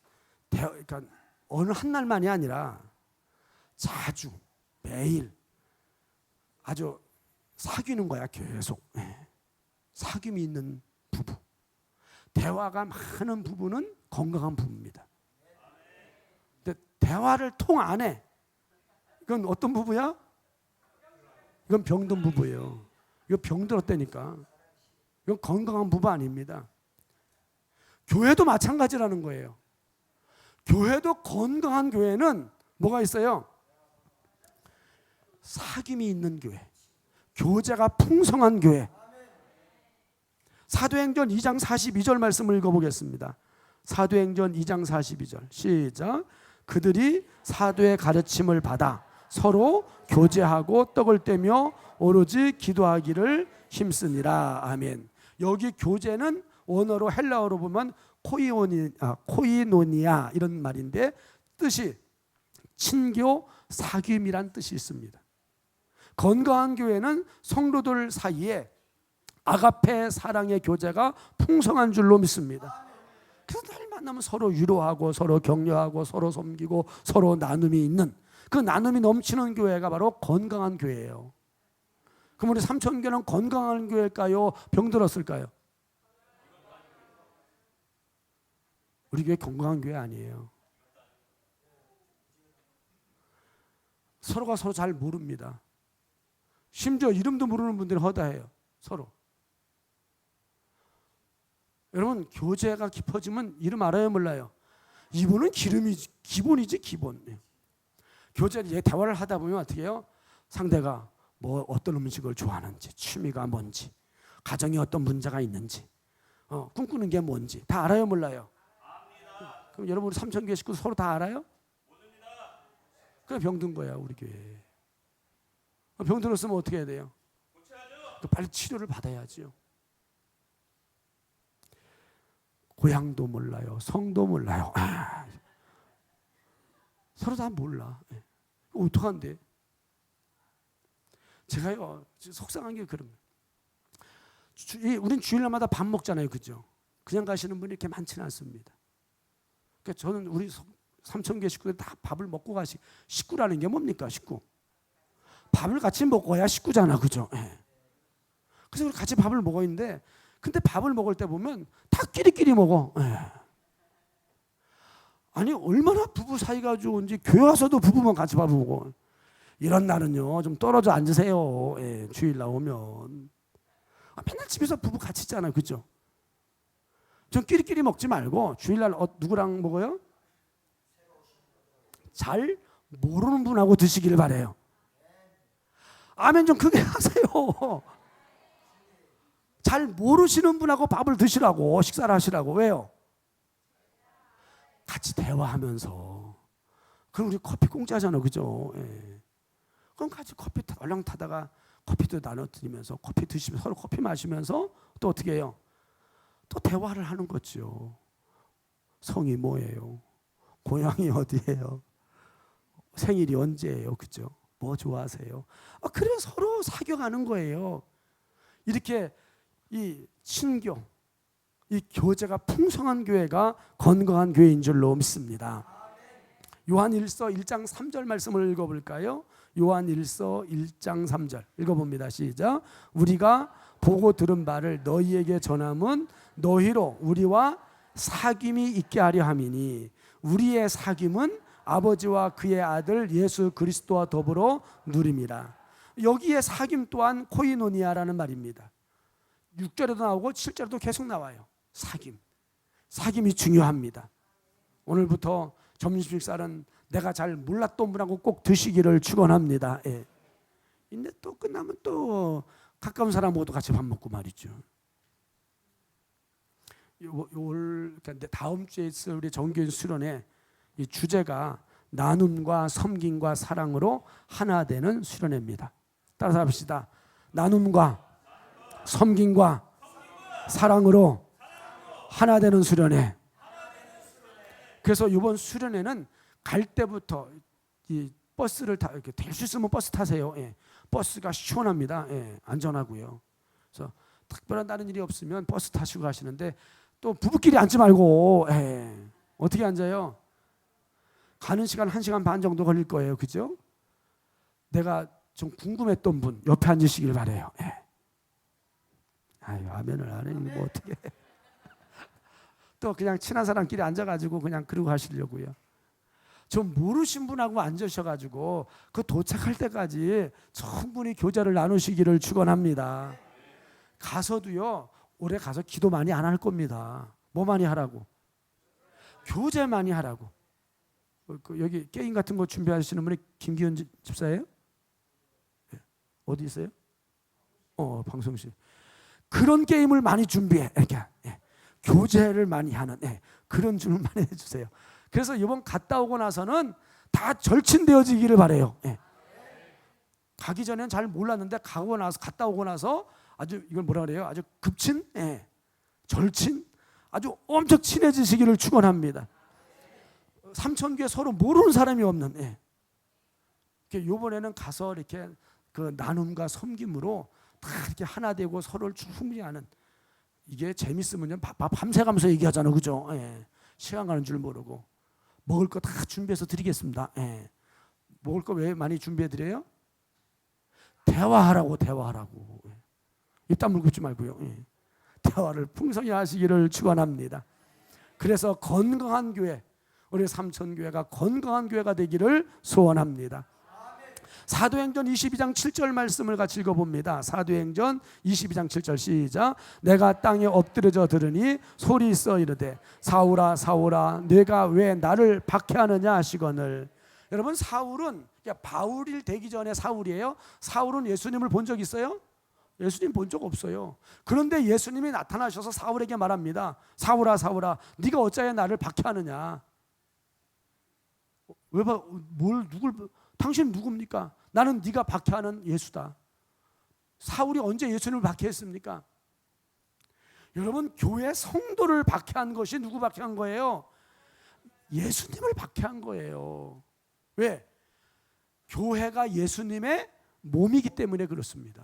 그러니까 어느 한 날만이 아니라 자주 매일 아주 사귀는 거야. 계속 사귐이 있는 부부, 대화가 많은 부부는 건강한 부부입니다. 근데 대화를 통 안 해. 이건 어떤 부부야? 이건 병든 부부예요. 이거 병들었다니까. 이건 건강한 부부 아닙니다. 교회도 마찬가지라는 거예요. 교회도 건강한 교회는 뭐가 있어요? 사귐이 있는 교회, 교제가 풍성한 교회. 사도행전 2장 42절 말씀을 읽어보겠습니다. 사도행전 2장 42절 시작. 그들이 사도의 가르침을 받아 서로 교제하고 떡을 떼며 오로지 기도하기를 힘쓰니라. 아멘. 여기 교제는 원어로 헬라어로 보면 코이노니아 이런 말인데 뜻이 친교 사귐이란 뜻이 있습니다. 건강한 교회는 성도들 사이에 아가페 사랑의 교제가 풍성한 줄로 믿습니다. 그래서 늘 만나면 서로 위로하고 서로 격려하고 서로 섬기고 서로 나눔이 있는 그 나눔이 넘치는 교회가 바로 건강한 교회예요. 그럼 우리 삼천교는 건강한 교회일까요? 병들었을까요? 우리 교회 건강한 교회 아니에요. 서로가 서로 잘 모릅니다. 심지어 이름도 모르는 분들이 허다해요. 서로. 여러분 교제가 깊어지면 이름 알아요 몰라요? 이분은 기본이지 기본. 교제를 대화를 하다 보면 어떻게 해요? 상대가 뭐 어떤 음식을 좋아하는지, 취미가 뭔지, 가정에 어떤 문제가 있는지, 꿈꾸는 게 뭔지 다 알아요 몰라요? 그럼 여러분 삼천교회 식구 서로 다 알아요? 모릅니다. 그래 병든 거야 우리 교회. 병들었으면 어떻게 해야 돼요? 고쳐야죠. 빨리 치료를 받아야죠. 고향도 몰라요. 성도 몰라요. 서로 다 몰라. 어떡한데? 제가요 속상한 게 그런 거예요. 우린 주일날마다 밥 먹잖아요. 그죠? 그냥 가시는 분이 이렇게 많지는 않습니다. 그러니까 저는 우리 삼천개 식구들 다 밥을 먹고 식구라는 게 뭡니까? 식구. 밥을 같이 먹어야 식구잖아. 그죠? 그래서 우리 같이 밥을 먹어 있는데 근데 밥을 먹을 때 보면 다 끼리끼리 먹어. 아니 얼마나 부부 사이가 좋은지 교회 와서도 부부만 같이 밥을 먹어. 이런 날은요 좀 떨어져 앉으세요. 주일 나오면 맨날 집에서 부부 같이 있잖아요. 그죠? 좀 끼리끼리 먹지 말고 주일날 누구랑 먹어요? 잘 모르는 분하고 드시기를 바래요. 아멘 좀 크게 하세요. 잘 모르시는 분하고 밥을 드시라고 식사를 하시라고. 왜요? 같이 대화하면서. 그럼 우리 커피 공짜잖아. 그죠? 그럼 같이 커피 얼랑 타다가 커피도 나눠드리면서 커피 드시면서 서로 커피 마시면서 또 어떻게 해요? 또 대화를 하는 거죠. 성이 뭐예요? 고향이 어디예요? 생일이 언제예요? 그죠? 뭐 좋아하세요? 그래 서로 사귀어가는 거예요. 이렇게 이 친교, 이 교제가 풍성한 교회가 건강한 교회인 줄로 믿습니다. 요한일서 1장 3절 말씀을 읽어볼까요? 요한일서 1장 3절 읽어봅니다. 시작. 우리가 보고 들은 바를 너희에게 전함은 너희로 우리와 사귐이 있게 하려 함이니 우리의 사귐은 아버지와 그의 아들 예수 그리스도와 더불어 누림이라. 여기에 사귐 또한 코이노니아라는 말입니다. 6절에도 나오고 7절에도 계속 나와요. 사귐이 중요합니다. 오늘부터 점심 식사는 내가 잘 몰랐던 분하고 꼭 드시기를 축원합니다. 근데 또 끝나면 또 가까운 사람하고도 같이 밥 먹고 말이죠. 그러니까 다음 주에 있을 우리 정교인 수련회 이 주제가 나눔과 섬김과 사랑으로 하나 되는 수련회입니다. 따라서 합시다. 나눔과 섬김과 사랑으로 하나 되는 수련회. 그래서 이번 수련회는 갈 때부터 이 버스를 이렇게 될 수 있으면 버스 타세요. 버스가 시원합니다. 안전하고요. 그래서 특별한 다른 일이 없으면 버스 타시고 가시는데 또 부부끼리 앉지 말고 어떻게 앉아요? 가는 시간 1시간 반 정도 걸릴 거예요. 그죠? 내가 좀 궁금했던 분 옆에 앉으시길 바래요. 아유, 아멘을 안 해. 뭐 어떻게 또 그냥 친한 사람끼리 앉아가지고 그냥 그러고 가시려고요. 좀 모르신 분하고 앉으셔가지고 그 도착할 때까지 충분히 교제를 나누시기를 축원합니다. 가서도요 올해 가서 기도 많이 안 할 겁니다. 뭐 많이 하라고? 교제 많이 하라고. 여기 게임 같은 거 준비하시는 분이 김기현 집사예요? 어디 있어요? 방송실. 그런 게임을 많이 준비해. 이렇게. 교제를 많이 하는 그런 주문 많이 해주세요. 그래서 이번 갔다 오고 나서는 다 절친되어지기를 바래요. 가기 전에는 잘 몰랐는데 갔다 오고 나서 아주 이걸 뭐라 그래요? 아주 급친, 절친, 아주 엄청 친해지시기를 축원합니다. 삼천교회 서로 모르는 사람이 없는. 이번에는 가서 이렇게 그 나눔과 섬김으로 다 이렇게 하나 되고 서로를 충분히하는, 이게 재밌으면요 밤새가면서 얘기하잖아요, 그죠? 시간 가는 줄 모르고. 먹을 거 다 준비해서 드리겠습니다. 먹을 거 왜 많이 준비해 드려요? 대화하라고. 입 다물고 있지 말고요. 대화를 풍성히 하시기를 축원합니다. 그래서 건강한 교회, 우리 삼천교회가 건강한 교회가 되기를 소원합니다. 사도행전 22장 7절 말씀을 같이 읽어봅니다. 사도행전 22장 7절 시작. 내가 땅에 엎드려져 들으니 소리 있어 이르되 사울아 사울아 네가 왜 나를 박해하느냐 하시거늘. 여러분, 사울은 바울이 되기 전에 사울이에요. 사울은 예수님을 본 적 있어요? 예수님 본 적 없어요. 그런데 예수님이 나타나셔서 사울에게 말합니다. 사울아 사울아 네가 어찌하여 나를 박해하느냐. 당신 누굽니까? 나는 네가 박해하는 예수다. 사울이 언제 예수님을 박해했습니까? 여러분, 교회 성도를 박해한 것이 누구 박해한 거예요? 예수님을 박해한 거예요. 왜? 교회가 예수님의 몸이기 때문에 그렇습니다.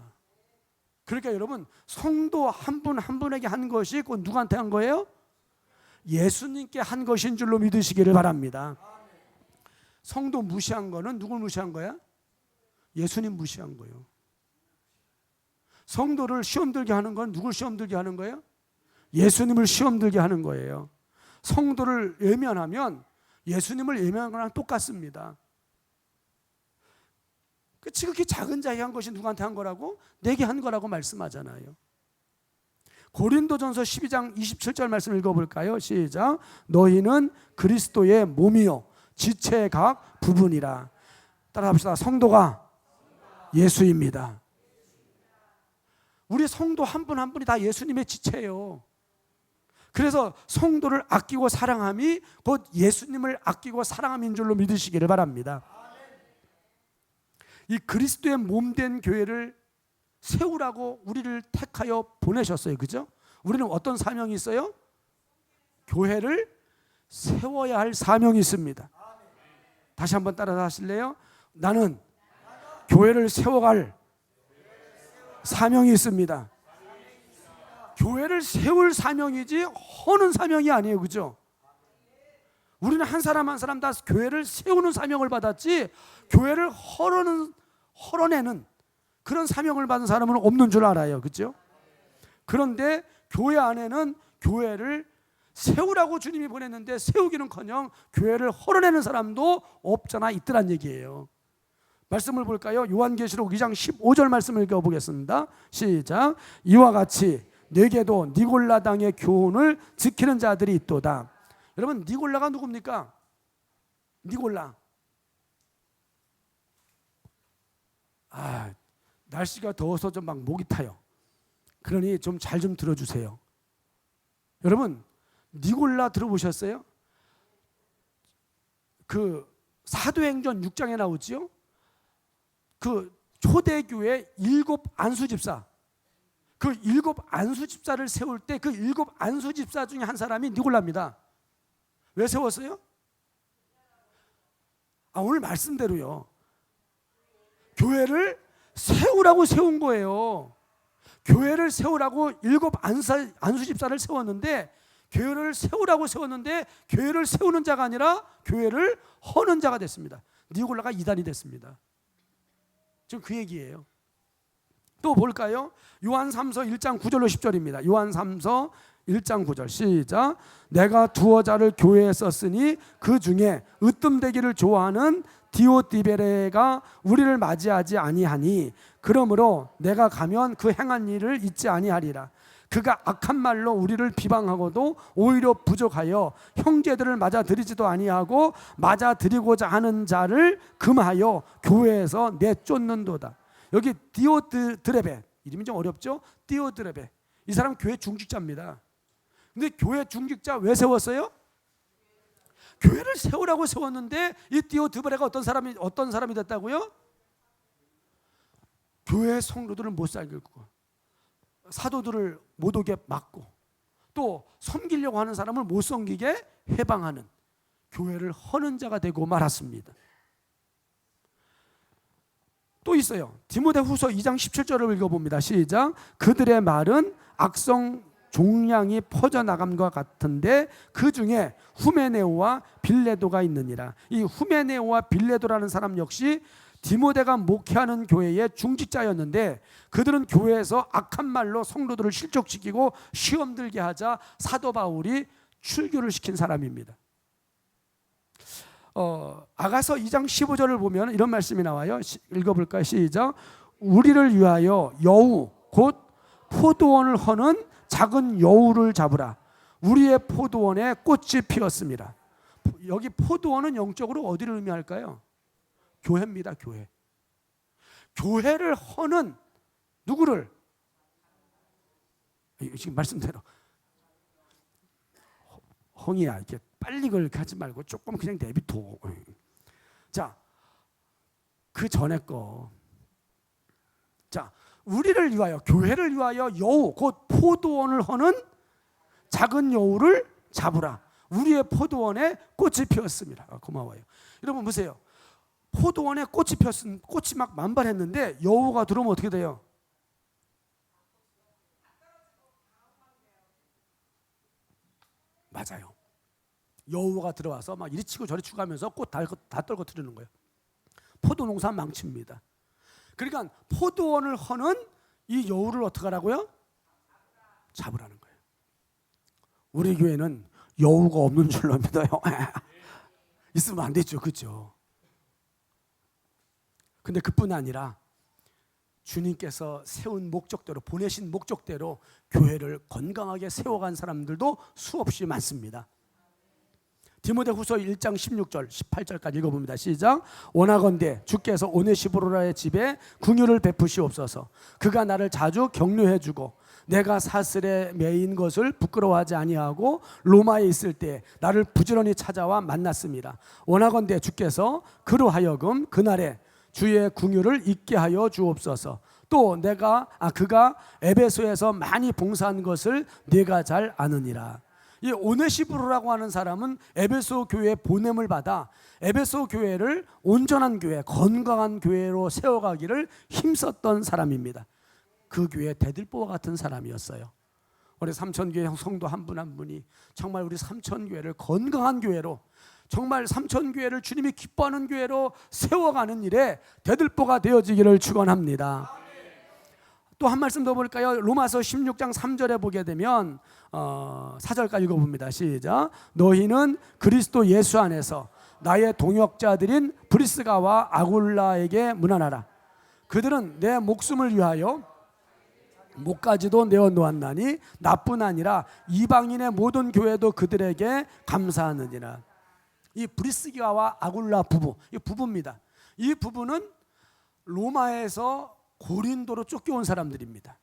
그러니까 여러분, 성도 한 분 한 분에게 한 것이 곧 누구한테 한 거예요? 예수님께 한 것인 줄로 믿으시기를 바랍니다. 성도 무시한 거는 누굴 무시한 거야? 예수님 무시한 거예요. 성도를 시험 들게 하는 건 누굴 시험 들게 하는 거예요? 예수님을 시험 들게 하는 거예요. 성도를 외면하면 예수님을 외면한 거랑 똑같습니다. 지극히 작은 자에게 한 것이 누구한테 한 거라고? 내게 한 거라고 말씀하잖아요. 고린도전서 12장 27절 말씀 읽어볼까요? 시작. 너희는 그리스도의 몸이요 지체의 각 부분이라. 따라합시다. 성도가 예수입니다. 우리 성도 한 분 한 분이 다 예수님의 지체예요. 그래서 성도를 아끼고 사랑함이 곧 예수님을 아끼고 사랑함인 줄로 믿으시기를 바랍니다. 이 그리스도의 몸된 교회를 세우라고 우리를 택하여 보내셨어요. 그죠? 우리는 어떤 사명이 있어요? 교회를 세워야 할 사명이 있습니다. 다시 한번 따라서 하실래요? 나는 교회를 세워갈 사명이 있습니다. 교회를 세울 사명이지 허는 사명이 아니에요. 그죠? 우리는 한 사람 한 사람 다 교회를 세우는 사명을 받았지 교회를 헐어내는 그런 사명을 받은 사람은 없는 줄 알아요. 그죠? 그런데 교회 안에는 교회를 세우라고 주님이 보냈는데 세우기는커녕 교회를 헐어내는 사람도 없잖아 있더란 얘기예요. 말씀을 볼까요? 요한계시록 2장 15절 말씀을 읽어보겠습니다. 시작. 이와 같이 내게도 니골라 당의 교훈을 지키는 자들이 있도다. 여러분, 니골라가 누굽니까? 니골라. 날씨가 더워서 좀 막 목이 타요. 그러니 좀 잘 좀 들어주세요. 여러분, 니골라 들어보셨어요? 그 사도행전 6장에 나오지요. 그 초대교회 7 안수집사, 그 7 안수집사를 세울 때 그 7 안수집사 중에 한 사람이 니골라입니다. 왜 세웠어요? 오늘 말씀대로요. 교회를 세우라고 세운 거예요. 교회를 세우라고 7 안수집사를 세웠는데, 교회를 세우라고 세웠는데 교회를 세우는 자가 아니라 교회를 허는 자가 됐습니다. 니골라가 이단이 됐습니다. 지금 그 얘기예요. 또 볼까요? 요한삼서 1장 9절로 10절입니다. 요한삼서 1장 9절 시작. 내가 두어 자를 교회에 썼으니 그 중에 으뜸되기를 좋아하는 디오디베레가 우리를 맞이하지 아니하니 그러므로 내가 가면 그 행한 일을 잊지 아니하리라. 그가 악한 말로 우리를 비방하고도 오히려 부족하여 형제들을 맞아들이지도 아니하고 맞아들이고자 하는 자를 금하여 교회에서 내쫓는도다. 여기 디오드레베, 이름이 좀 어렵죠? 디오드레베, 이 사람 교회 중직자입니다. 근데 교회 중직자 왜 세웠어요? 교회를 세우라고 세웠는데 이 디오드베레가 어떤 사람이 됐다고요? 교회 성도들을 못 살게 고 사도들을 못 오게 막고 또 섬기려고 하는 사람을 못 섬기게 해방하는 교회를 허는 자가 되고 말았습니다. 또 있어요. 디모데후서 2장 17절을 읽어봅니다. 시작. 그들의 말은 악성 종량이 퍼져나감과 같은데 그 중에 후메네오와 빌레도가 있느니라. 이 후메네오와 빌레도라는 사람 역시 디모데가 목회하는 교회의 중직자였는데 그들은 교회에서 악한 말로 성도들을 실족시키고 시험 들게 하자 사도 바울이 출교를 시킨 사람입니다. 아가서 2장 15절을 보면 이런 말씀이 나와요. 읽어볼까요? 시작. 우리를 위하여 여우 곧 포도원을 허는 작은 여우를 잡으라. 우리의 포도원에 꽃이 피었습니다. 여기 포도원은 영적으로 어디를 의미할까요? 교회입니다. 교회. 교회를 허는 누구를? 지금 말씀대로 헝이야. 이렇게 빨리 그렇게 하지 말고 조금 그냥 내비둬. 자, 그 전에 거. 자, 우리를 위하여, 교회를 위하여 여우 곧 포도원을 허는 작은 여우를 잡으라. 우리의 포도원에 꽃이 피었습니다. 고마워요. 여러분 보세요. 포도원에 꽃이 피었은 꽃이 막 만발했는데 여우가 들어오면 어떻게 돼요? 맞아요. 여우가 들어와서 막 이리 치고 저리 치고 하면서 꽃 다 떨궈뜨리는 거예요. 포도 농사 망칩니다. 그러니까 포도원을 허는 이 여우를 어떻게 하라고요? 잡으라는 거예요. 우리 교회는 여우가 없는 줄로 믿어요. 있으면 안 되죠. 그렇죠? 근데 그뿐 아니라 주님께서 세운 목적대로, 보내신 목적대로 교회를 건강하게 세워간 사람들도 수없이 많습니다. 디모데후서 1장 16절 18절까지 읽어봅니다. 시작. 원하건대 주께서 오네시보로라의 집에 긍휼을 베푸시옵소서. 그가 나를 자주 격려해주고 내가 사슬에 매인 것을 부끄러워하지 아니하고 로마에 있을 때 나를 부지런히 찾아와 만났습니다. 원하건대 주께서 그로 하여금 그날에 주의 긍휼을 잊게 하여 주옵소서. 또 그가 에베소에서 많이 봉사한 것을 네가 잘 아느니라. 이 오네시보로라고 하는 사람은 에베소 교회에 보냄을 받아 에베소 교회를 온전한 교회, 건강한 교회로 세워가기를 힘썼던 사람입니다. 그 교회 대들보와 같은 사람이었어요. 우리 삼천교회 성도 한 분 한 분이 정말 우리 삼천교회를 건강한 교회로, 정말 삼천교회를 주님이 기뻐하는 교회로 세워가는 일에 대들보가 되어지기를 축원합니다. 또 한 말씀 더 볼까요? 로마서 16장 3절에 보게 되면 4절까지 읽어봅니다. 시작. 너희는 그리스도 예수 안에서 나의 동역자들인 브리스가와 아굴라에게 문안하라. 그들은 내 목숨을 위하여 목까지도 내어 놓았나니 나뿐 아니라 이방인의 모든 교회도 그들에게 감사하느니라. 이 브리스가와 아굴라 부부, 이 부부입니다. 이 부부는 로마에서 고린도로 쫓겨온 사람들입니다.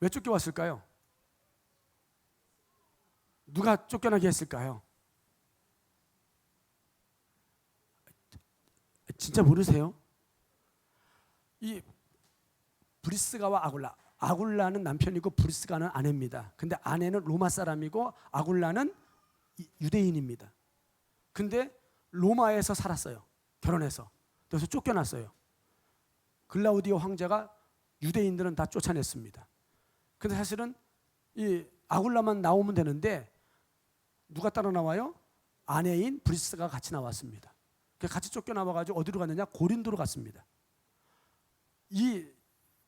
왜 쫓겨왔을까요? 누가 쫓겨나게 했을까요? 진짜 모르세요? 이 브리스가와 아굴라는 남편이고 브리스가는 아내입니다. 근데 아내는 로마 사람이고 아굴라는 유대인입니다. 근데 로마에서 살았어요. 결혼해서. 그래서 쫓겨났어요. 글라우디오 황제가 유대인들은 다 쫓아냈습니다. 근데 사실은 이 아굴라만 나오면 되는데 누가 따라 나와요? 아내인 브리스가 같이 나왔습니다. 같이 쫓겨나와가지고 어디로 갔느냐? 고린도로 갔습니다. 이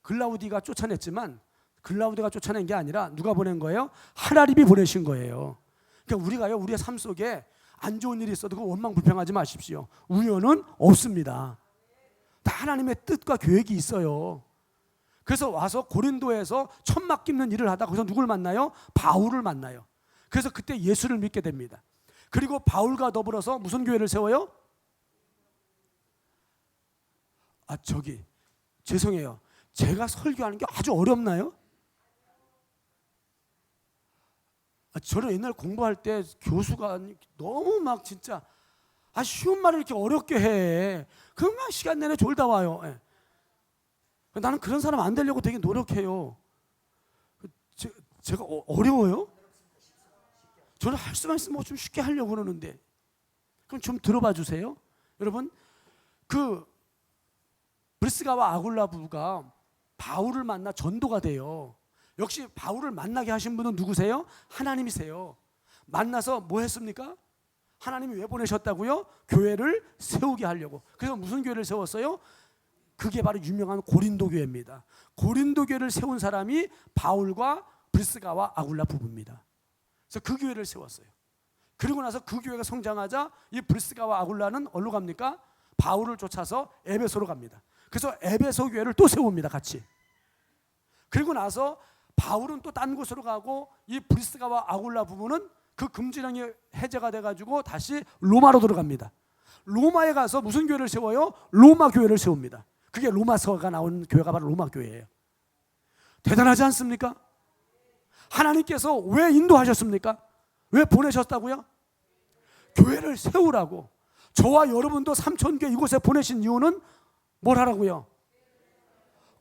글라우디가 쫓아냈지만 글라우디가 쫓아낸 게 아니라 누가 보낸 거예요? 하나님이 보내신 거예요. 그러니까 우리가요, 우리의 삶 속에 안 좋은 일이 있어도 원망불평하지 마십시오. 우연은 없습니다. 다 하나님의 뜻과 계획이 있어요. 그래서 와서 고린도에서 천막 깁는 일을 하다 거기서 누굴 만나요? 바울을 만나요. 그래서 그때 예수를 믿게 됩니다. 그리고 바울과 더불어서 무슨 교회를 세워요? 죄송해요. 제가 설교하는 게 아주 어렵나요? 저는 옛날 공부할 때 교수가 너무 막 진짜 쉬운 말을 이렇게 어렵게 해. 그냥 시간 내내 졸다 와요. 예. 나는 그런 사람 안 되려고 되게 노력해요. 제가 어려워요? 저는 할 수만 있으면 좀 쉽게 하려고 그러는데. 그럼 좀 들어봐 주세요. 여러분, 그 브리스가와 아굴라 부부가 바울을 만나 전도가 돼요. 역시 바울을 만나게 하신 분은 누구세요? 하나님이세요. 만나서 뭐 했습니까? 하나님이 왜 보내셨다고요? 교회를 세우게 하려고. 그래서 무슨 교회를 세웠어요? 그게 바로 유명한 고린도 교회입니다. 고린도 교회를 세운 사람이 바울과 브리스가와 아굴라 부부입니다. 그래서 그 교회를 세웠어요. 그리고 나서 그 교회가 성장하자 이 브리스가와 아굴라는 어디로 갑니까? 바울을 쫓아서 에베소로 갑니다. 그래서 에베소 교회를 또 세웁니다. 같이. 그리고 나서 바울은 또 딴 곳으로 가고 이 브리스가와 아굴라 부부는 그 금지령이 해제가 돼가지고 다시 로마로 들어갑니다. 로마에 가서 무슨 교회를 세워요? 로마 교회를 세웁니다. 그게 로마서가 나온 교회가 바로 로마 교회예요. 대단하지 않습니까? 하나님께서 왜 인도하셨습니까? 왜 보내셨다고요? 교회를 세우라고. 저와 여러분도 삼천교회 이곳에 보내신 이유는 뭘 하라고요?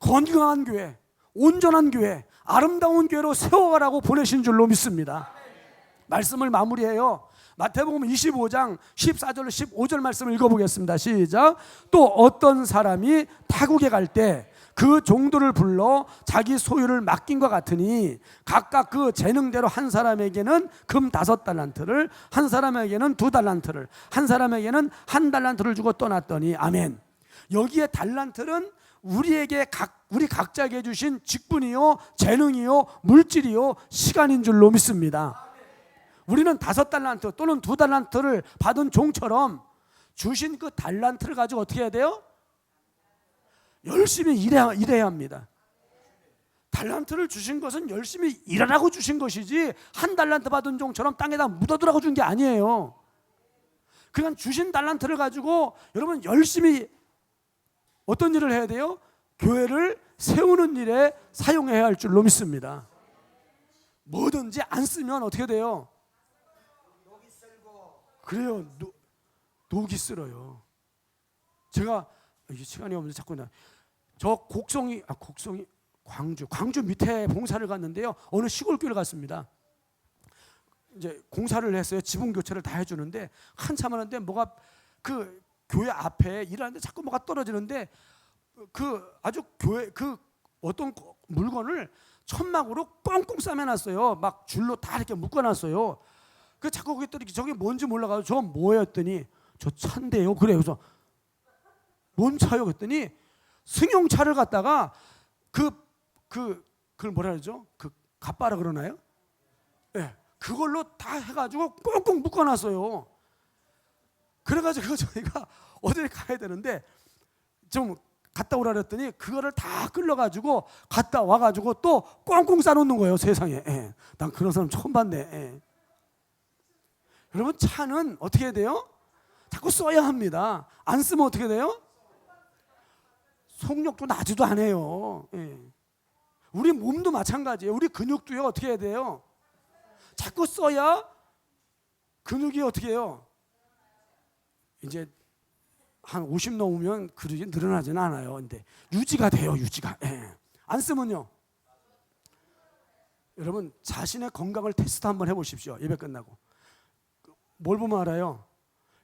건강한 교회, 온전한 교회, 아름다운 교회로 세워가라고 보내신 줄로 믿습니다. 말씀을 마무리해요. 마태복음 25장 14절 15절 말씀을 읽어보겠습니다. 시작. 또 어떤 사람이 타국에 갈 때 그 종들을 불러 자기 소유를 맡긴 것 같으니 각각 그 재능대로 한 사람에게는 금 5달란트를, 한 사람에게는 2달란트를, 한 사람에게는 1달란트를 주고 떠났더니. 아멘. 여기에 달란트는 우리에게 우리 각자에게 주신 직분이요, 재능이요, 물질이요, 시간인 줄로 믿습니다. 우리는 5달란트 또는 2달란트를 받은 종처럼 주신 그 달란트를 가지고 어떻게 해야 돼요? 열심히 일해야 합니다. 달란트를 주신 것은 열심히 일하라고 주신 것이지 1달란트 받은 종처럼 땅에다 묻어두라고 준 게 아니에요. 그냥 주신 달란트를 가지고 여러분 열심히 어떤 일을 해야 돼요? 교회를 세우는 일에 사용해야 할 줄로 믿습니다. 뭐든지 안 쓰면 어떻게 돼요? 그래요. 녹이 쓸어요. 제가 이게 시간이 없는데 자꾸 저 곡성이 광주 밑에 봉사를 갔는데요. 어느 시골 교회를 갔습니다. 이제 공사를 했어요. 지붕 교체를 다 해주는데 한참 하는데 뭐가 그 교회 앞에 일하는데 자꾸 뭐가 떨어지는데 그 아주 교회 그 어떤 물건을 천막으로 꽁꽁 싸매놨어요. 막 줄로 다 이렇게 묶어놨어요. 그 자꾸 거기 떨어지기 저게 뭔지 몰라가지고 저 뭐였더니 저 차인데요. 그래요. 그래서 뭔 차요? 그랬더니 승용차를 갖다가 그걸 뭐라 그러죠? 그 갑바라 그러나요? 예, 네, 그걸로 다 해가지고 꽁꽁 묶어놨어요. 그래가지고 저희가 어딜 가야 되는데 좀 갔다 오라 그랬더니 그거를 다 끌려가지고 갔다 와가지고 또 꽁꽁 싸놓는 거예요. 세상에. 예. 난 그런 사람 처음 봤네. 예. 여러분 차는 어떻게 해야 돼요? 자꾸 써야 합니다. 안 쓰면 어떻게 돼요? 속력도 나지도 않아요. 예. 우리 몸도 마찬가지예요. 우리 근육도요 어떻게 해야 돼요? 자꾸 써야 근육이 어떻게 해요? 이제 한 50 넘으면 근육이 늘어나지는 않아요. 근데 유지가 돼요. 유지가. 예. 안 쓰면요. 여러분 자신의 건강을 테스트 한번 해보십시오. 예배 끝나고. 뭘 보면 알아요?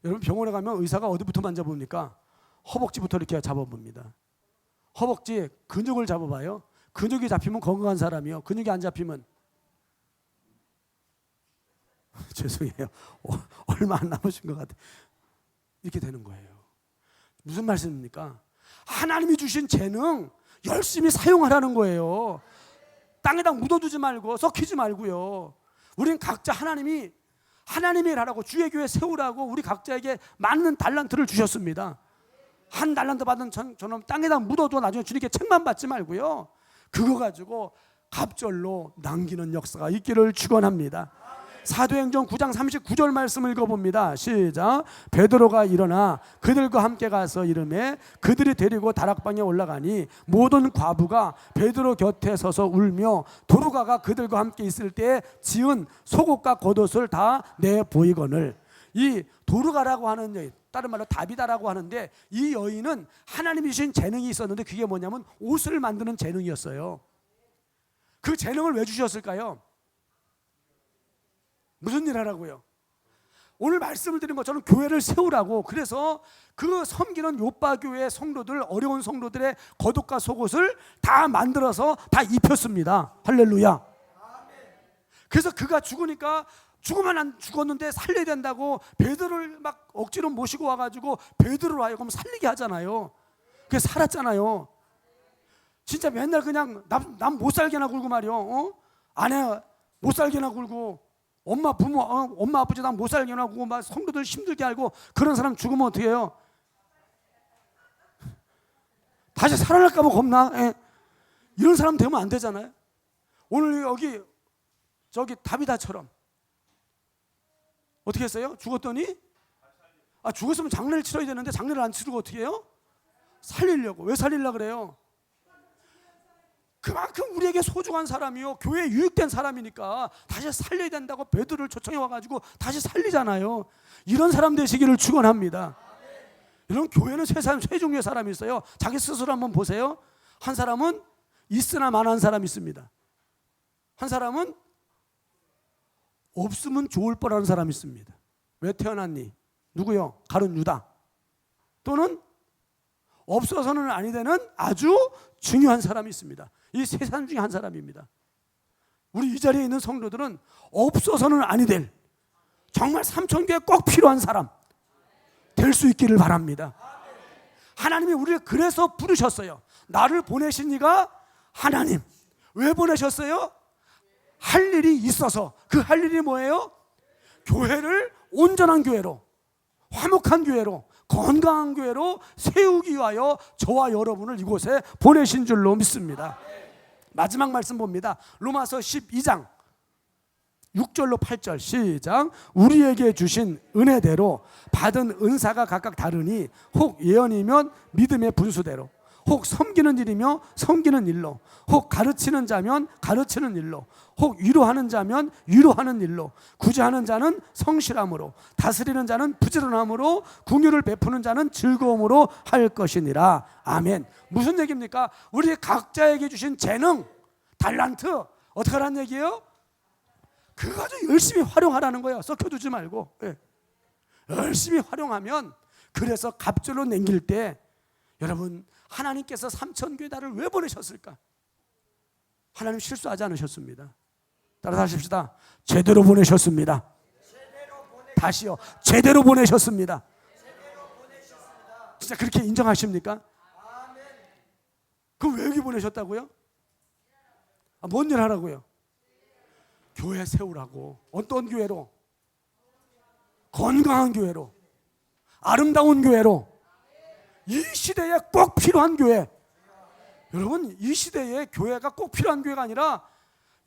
여러분 병원에 가면 의사가 어디부터 만져봅니까? 허벅지부터 이렇게 잡아봅니다. 허벅지 근육을 잡아봐요. 근육이 잡히면 건강한 사람이요. 근육이 안 잡히면 죄송해요. 얼마 안 남으신 것 같아요. 이렇게 되는 거예요. 무슨 말씀입니까? 하나님이 주신 재능 열심히 사용하라는 거예요. 땅에다 묻어두지 말고 썩히지 말고요. 우리는 각자 하나님이 일하라고 주의 교회 세우라고 우리 각자에게 맞는 달란트를 주셨습니다. 1달란트 받은 저놈 땅에다 묻어둬 나중에 주님께 책만 받지 말고요. 그거 가지고 갑절로 남기는 역사가 있기를 축원합니다. 사도행전 9장 39절 말씀 읽어봅니다. 시작. 베드로가 일어나 그들과 함께 가서 이르매 그들이 데리고 다락방에 올라가니 모든 과부가 베드로 곁에 서서 울며 도르가가 그들과 함께 있을 때 지은 속옷과 겉옷을 다 내보이거늘. 이 도르가라고 하는 여인, 다른 말로 다비다라고 하는데, 이 여인은 하나님이 주신 재능이 있었는데 그게 뭐냐면 옷을 만드는 재능이었어요. 그 재능을 왜 주셨을까요? 무슨 일 하라고요? 오늘 말씀을 드린 것처럼 교회를 세우라고. 그래서 그 섬기는 요바교회 성도들, 어려운 성도들의 겉옷과 속옷을 다 만들어서 다 입혔습니다. 할렐루야. 그래서 그가 죽으니까 죽으면 안 죽었는데 살려야 된다고 베드로를 막 억지로 모시고 와가지고 베드로로 하여금 살리게 하잖아요. 그게 살았잖아요. 진짜 맨날 그냥 남 못 살게나 굴고 말이요. 아내 못 살게나 굴고, 엄마 부모 엄마 아버지 남 못 살게나 굴고, 막 성도들 힘들게 알고, 그런 사람 죽으면 어떻게 해요? 다시 살아날까 봐 겁나. 이런 사람 되면 안 되잖아요. 오늘 여기 저기 다비다처럼 어떻게 했어요? 죽었더니 죽었으면 장례를 치러야 되는데 장례를 안 치르고 어떻게 해요? 살리려고. 왜 살리려고 그래요? 그만큼 우리에게 소중한 사람이요, 교회에 유익된 사람이니까 다시 살려야 된다고 베드로를 초청해 와가지고 다시 살리잖아요. 이런 사람 되시기를 축원합니다. 이런 교회는 세 종류의 사람이 있어요. 자기 스스로 한번 보세요. 한 사람은 있으나 마나한 사람이 있습니다. 한 사람은 없으면 좋을 뻔하는 사람이 있습니다. 왜 태어났니? 누구요? 가룟 유다. 또는 없어서는 아니 되는 아주 중요한 사람이 있습니다. 이 세 사람 중에 한 사람입니다. 우리 이 자리에 있는 성도들은 없어서는 아니 될, 정말 삼천교에 꼭 필요한 사람 될 수 있기를 바랍니다. 하나님이 우리를 그래서 부르셨어요. 나를 보내신 이가 하나님. 왜 보내셨어요? 할 일이 있어서. 그 할 일이 뭐예요? 교회를 온전한 교회로, 화목한 교회로, 건강한 교회로 세우기 위하여 저와 여러분을 이곳에 보내신 줄로 믿습니다. 마지막 말씀 봅니다. 로마서 12장 6절로 8절 시작. 우리에게 주신 은혜대로 받은 은사가 각각 다르니 혹 예언이면 믿음의 분수대로, 혹 섬기는 일이며 섬기는 일로, 혹 가르치는 자면 가르치는 일로, 혹 위로하는 자면 위로하는 일로, 구제하는 자는 성실함으로, 다스리는 자는 부지런함으로, 긍휼을 베푸는 자는 즐거움으로 할 것이니라. 아멘. 무슨 얘기입니까? 우리 각자에게 주신 재능, 달란트, 어떻게 하라는 얘기예요? 그거 아주 열심히 활용하라는 거예요. 썩혀두지 말고. 열심히 활용하면, 그래서 갑절로 남길 때, 여러분, 하나님께서 삼천교회다를 왜 보내셨을까? 하나님 실수하지 않으셨습니다. 따라서 하십시다. 제대로 보내셨습니다. 다시요. 제대로 보내셨습니다. 진짜 그렇게 인정하십니까? 그럼 왜 여기 보내셨다고요? 뭔 일 하라고요? 교회 세우라고. 어떤 교회로? 건강한 교회로, 아름다운 교회로, 이 시대에 꼭 필요한 교회. 여러분, 이 시대에 교회가 꼭 필요한 교회가 아니라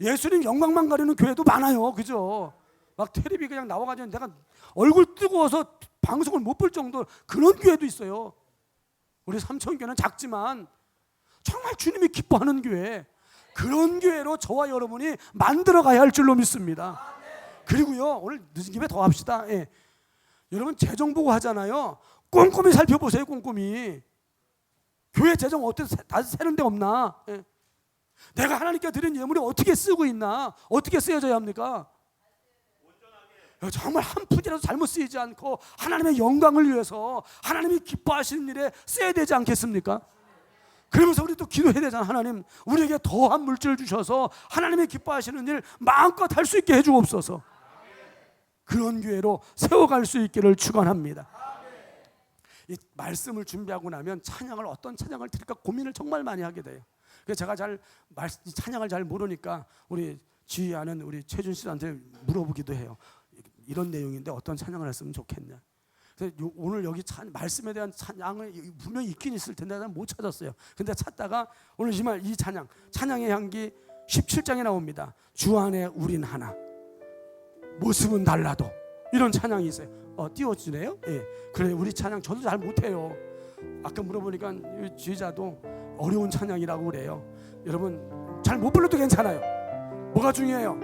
예수님 영광만 가리는 교회도 많아요. 그죠? 막 텔레비 그냥 나와가지고 내가 얼굴 뜨거워서 방송을 못 볼 정도, 그런 교회도 있어요. 우리 삼천교회는 작지만 정말 주님이 기뻐하는 교회, 그런 교회로 저와 여러분이 만들어 가야 할 줄로 믿습니다. 그리고요, 오늘 늦은 김에 더 합시다. 여러분, 재정 보고 하잖아요. 꼼꼼히 살펴보세요. 꼼꼼히 교회 재정 어떻게 다 세는 데 없나? 내가 하나님께 드린 예물이 어떻게 쓰고 있나? 어떻게 쓰여져야 합니까? 정말 한 푼이라도 잘못 쓰이지 않고 하나님의 영광을 위해서, 하나님이 기뻐하시는 일에 써야 되지 않겠습니까? 그러면서 우리 또 기도해야 되잖아. 하나님, 우리에게 더한 물질을 주셔서 하나님이 기뻐하시는 일 마음껏 할 수 있게 해주옵소서. 그런 교회로 세워갈 수 있기를 축원합니다. 이 말씀을 준비하고 나면 찬양을 어떤 찬양을 드릴까 고민을 정말 많이 하게 돼요. 그래서 제가 찬양을 잘 모르니까 우리 지휘하는 우리 최준 씨한테 물어보기도 해요. 이런 내용인데 어떤 찬양을 했으면 좋겠냐. 그래서 오늘 여기 말씀에 대한 찬양을 분명히 있긴 있을 텐데 나는 못 찾았어요. 근데 찾다가 오늘 이 찬양의 향기 17장에 나옵니다. 주 안에 우린 하나. 모습은 달라도 이런 찬양이 있어요. 띄워주네요. 예, 그래 우리 찬양 저도 잘 못해요. 아까 물어보니까 지휘자도 어려운 찬양이라고 그래요. 여러분 잘 못 불러도 괜찮아요. 뭐가 중요해요?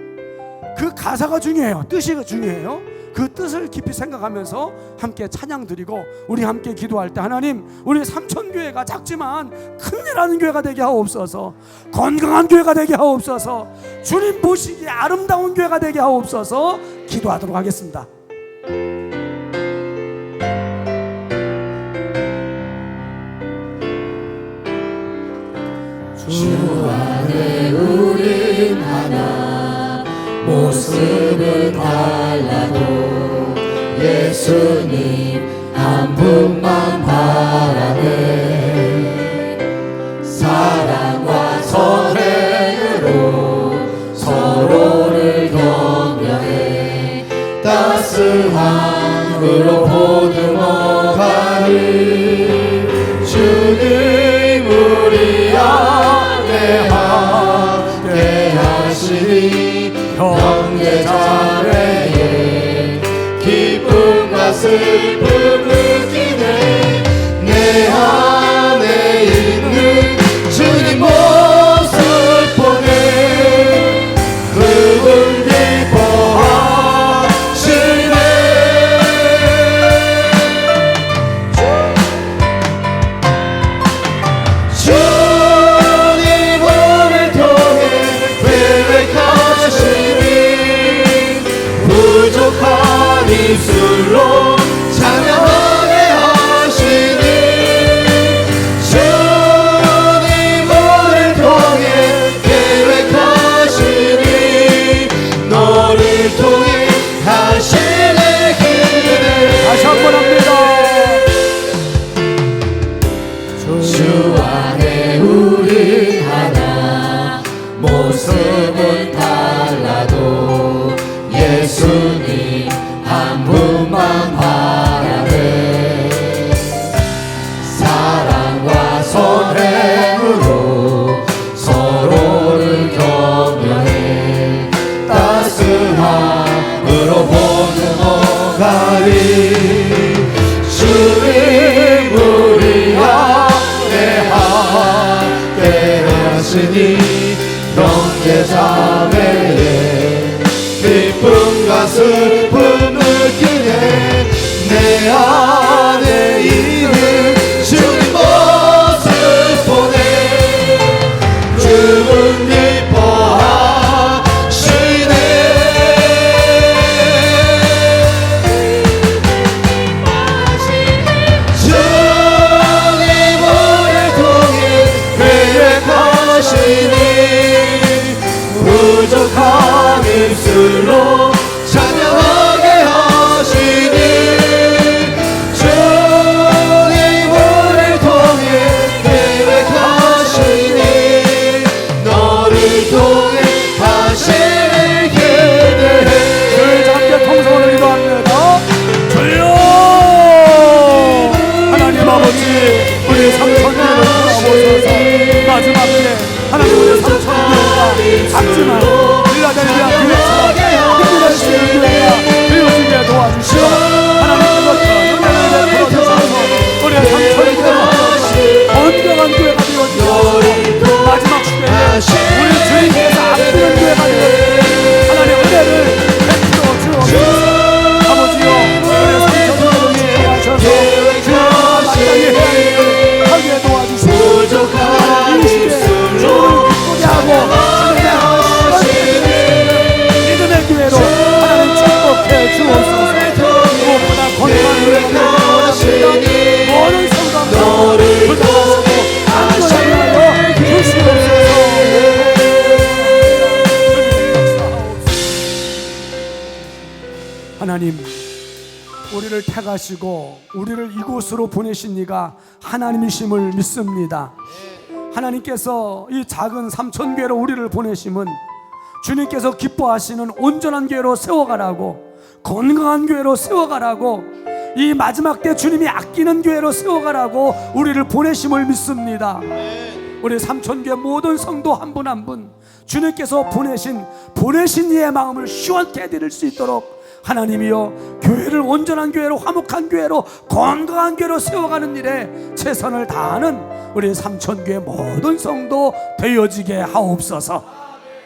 그 가사가 중요해요. 뜻이 중요해요. 그 뜻을 깊이 생각하면서 함께 찬양 드리고 우리 함께 기도할 때 하나님 우리 삼천교회가 작지만 큰일하는 교회가 되게 하옵소서. 건강한 교회가 되게 하옵소서. 주님 보시기에 아름다운 교회가 되게 하옵소서. 기도하도록 하겠습니다. 주 안에 우린 하나 모습은 달라도 예수님 한 분만 바라네. 사랑과 선행으로 서로를 격려해 따스함으로 보듬어가리. 주님 우리 안에 함께 하시니 형제자매의 기쁨과 슬픔을 느끼네. 내 안에 있는 주님 모습 보네. 그분 기뻐하시네. 주님을 통해 계획하시니 부족한 입술로 찬양하게 하시니. 주님을 통해 계획하시니 너를 통해 하시네. 기대 다시 한번 합니다. 주 안에 우리 하나 모습은 달라도 예수님 한 분만 바라네. 사랑과 선행으로 서로를 격려해 따스함으로 보듬어가리. 주님 우리 안에 함께 하시니 형제자매의 기쁨과 슬픔 느끼네. 내 안에 있는 주님 모습 보네. 주분 기뻐하시네. 주님을 통해 계획하시니 부족한 입술로 찬양하게 하시니. 주님을 통해 계획하시니 너를 통해 하시는 기대해. 저희 함께 통성으로 기도합니다. 주여 하나님 아버지 우리 삼천교회를 돌아보셔서 마지막 때 하나님 우리 삼천교회가 작지만 필라델피아 교회처럼 힘을 내시는 교회가 되어지게 도와주시고 하나님께서 은혜를 베풀어주셔서 우리 삼천교회가 건강한 교회가 되어지고 마지막 시대에 우리 주님께서 아끼는 교회가 되어지고 하나님 은혜를 베풀어 주옵소서. 아버지요 우리 삼천교회를 이해하셔서 주님과 마땅히 해야 할 일을 하게 도와주시고 이 시대에 주님을 기쁘게 하고 믿음의 교회로 하나님 축복해 주옵소서. 무엇보다 건강한 교회가 되어지고 모든 성도들 불러주시고 안전하게 하여 주시옵소서. 하나님 우리를 택하시고 우리를 이곳으로 보내신 이가 하나님이심을 믿습니다. 하나님께서 이 작은 삼천교회로 우리를 보내심은 주님께서 기뻐하시는 온전한 교회로 세워가라고, 건강한 교회로 세워가라고, 이 마지막 때 주님이 아끼는 교회로 세워가라고 우리를 보내심을 믿습니다. 우리 삼천교회 모든 성도 한 분 한 분 주님께서 보내신 이의 마음을 시원케 해드릴 수 있도록 하나님이여 교회를 온전한 교회로, 화목한 교회로, 건강한 교회로 세워가는 일에 최선을 다하는 우리 삼천교회 모든 성도 되어지게 하옵소서.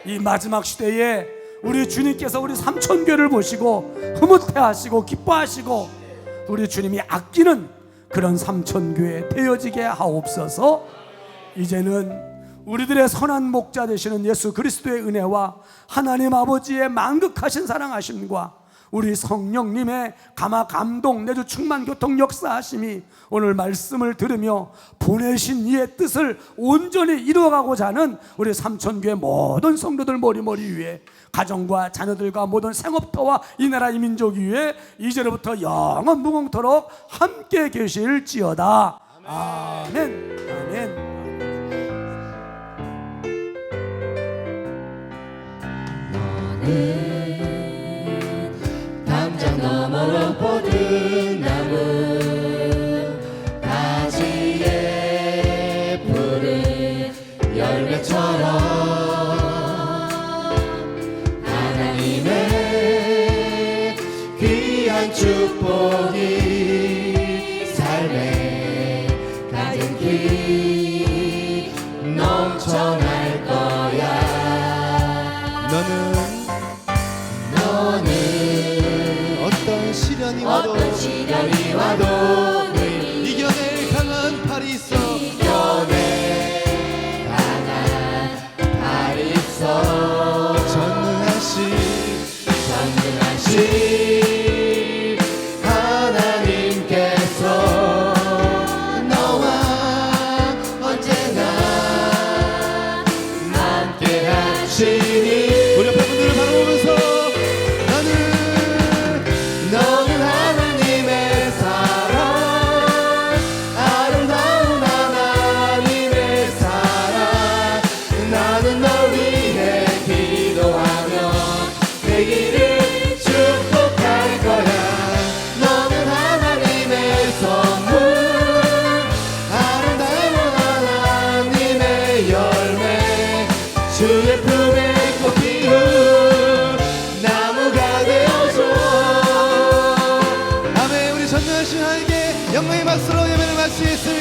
이 마지막 시대에 우리 주님께서 우리 삼천교회를 보시고 흐뭇해하시고 기뻐하시고 우리 주님이 아끼는 그런 삼천교회 되어지게 하옵소서. 이제는 우리들의 선한 목자 되시는 예수 그리스도의 은혜와 하나님 아버지의 만극하신 사랑하심과 우리 성령님의 감동 내주 충만 교통 역사하심이 오늘 말씀을 들으며 보내신 이의 뜻을 온전히 이루어가고자 하는 우리 삼천교회 모든 성도들 머리 위에, 가정과 자녀들과 모든 생업터와 이 나라 이 민족 위에 이제로부터 영원 무궁토록 함께 계실지어다. 아멘. 아멘. 담장 너머로 보든 나무 가지에 푸른 열매처럼 하나님의 귀한 축복이 삶에 가득히 넘쳐날 거야. 너는 어떤 시련이 와도 이겨낼 강한 팔이 있어. 전능하신 하나님께서 너와 언제나 함께 하시니. 우리 옆에 분들을 바라보면서 너는 하나님의 사랑, 아름다운 하나님의 사랑. 나는 널 위해 기도하며 내 길을 축복할 거야. 너는 하나님의 선물, 아름다운 하나님의 열매, 주의 품에 꼭 피운 나무가 되어줘. 아멘. 우리 전능하신 하나님께 영광의 박수로 예배를 마치겠습니다.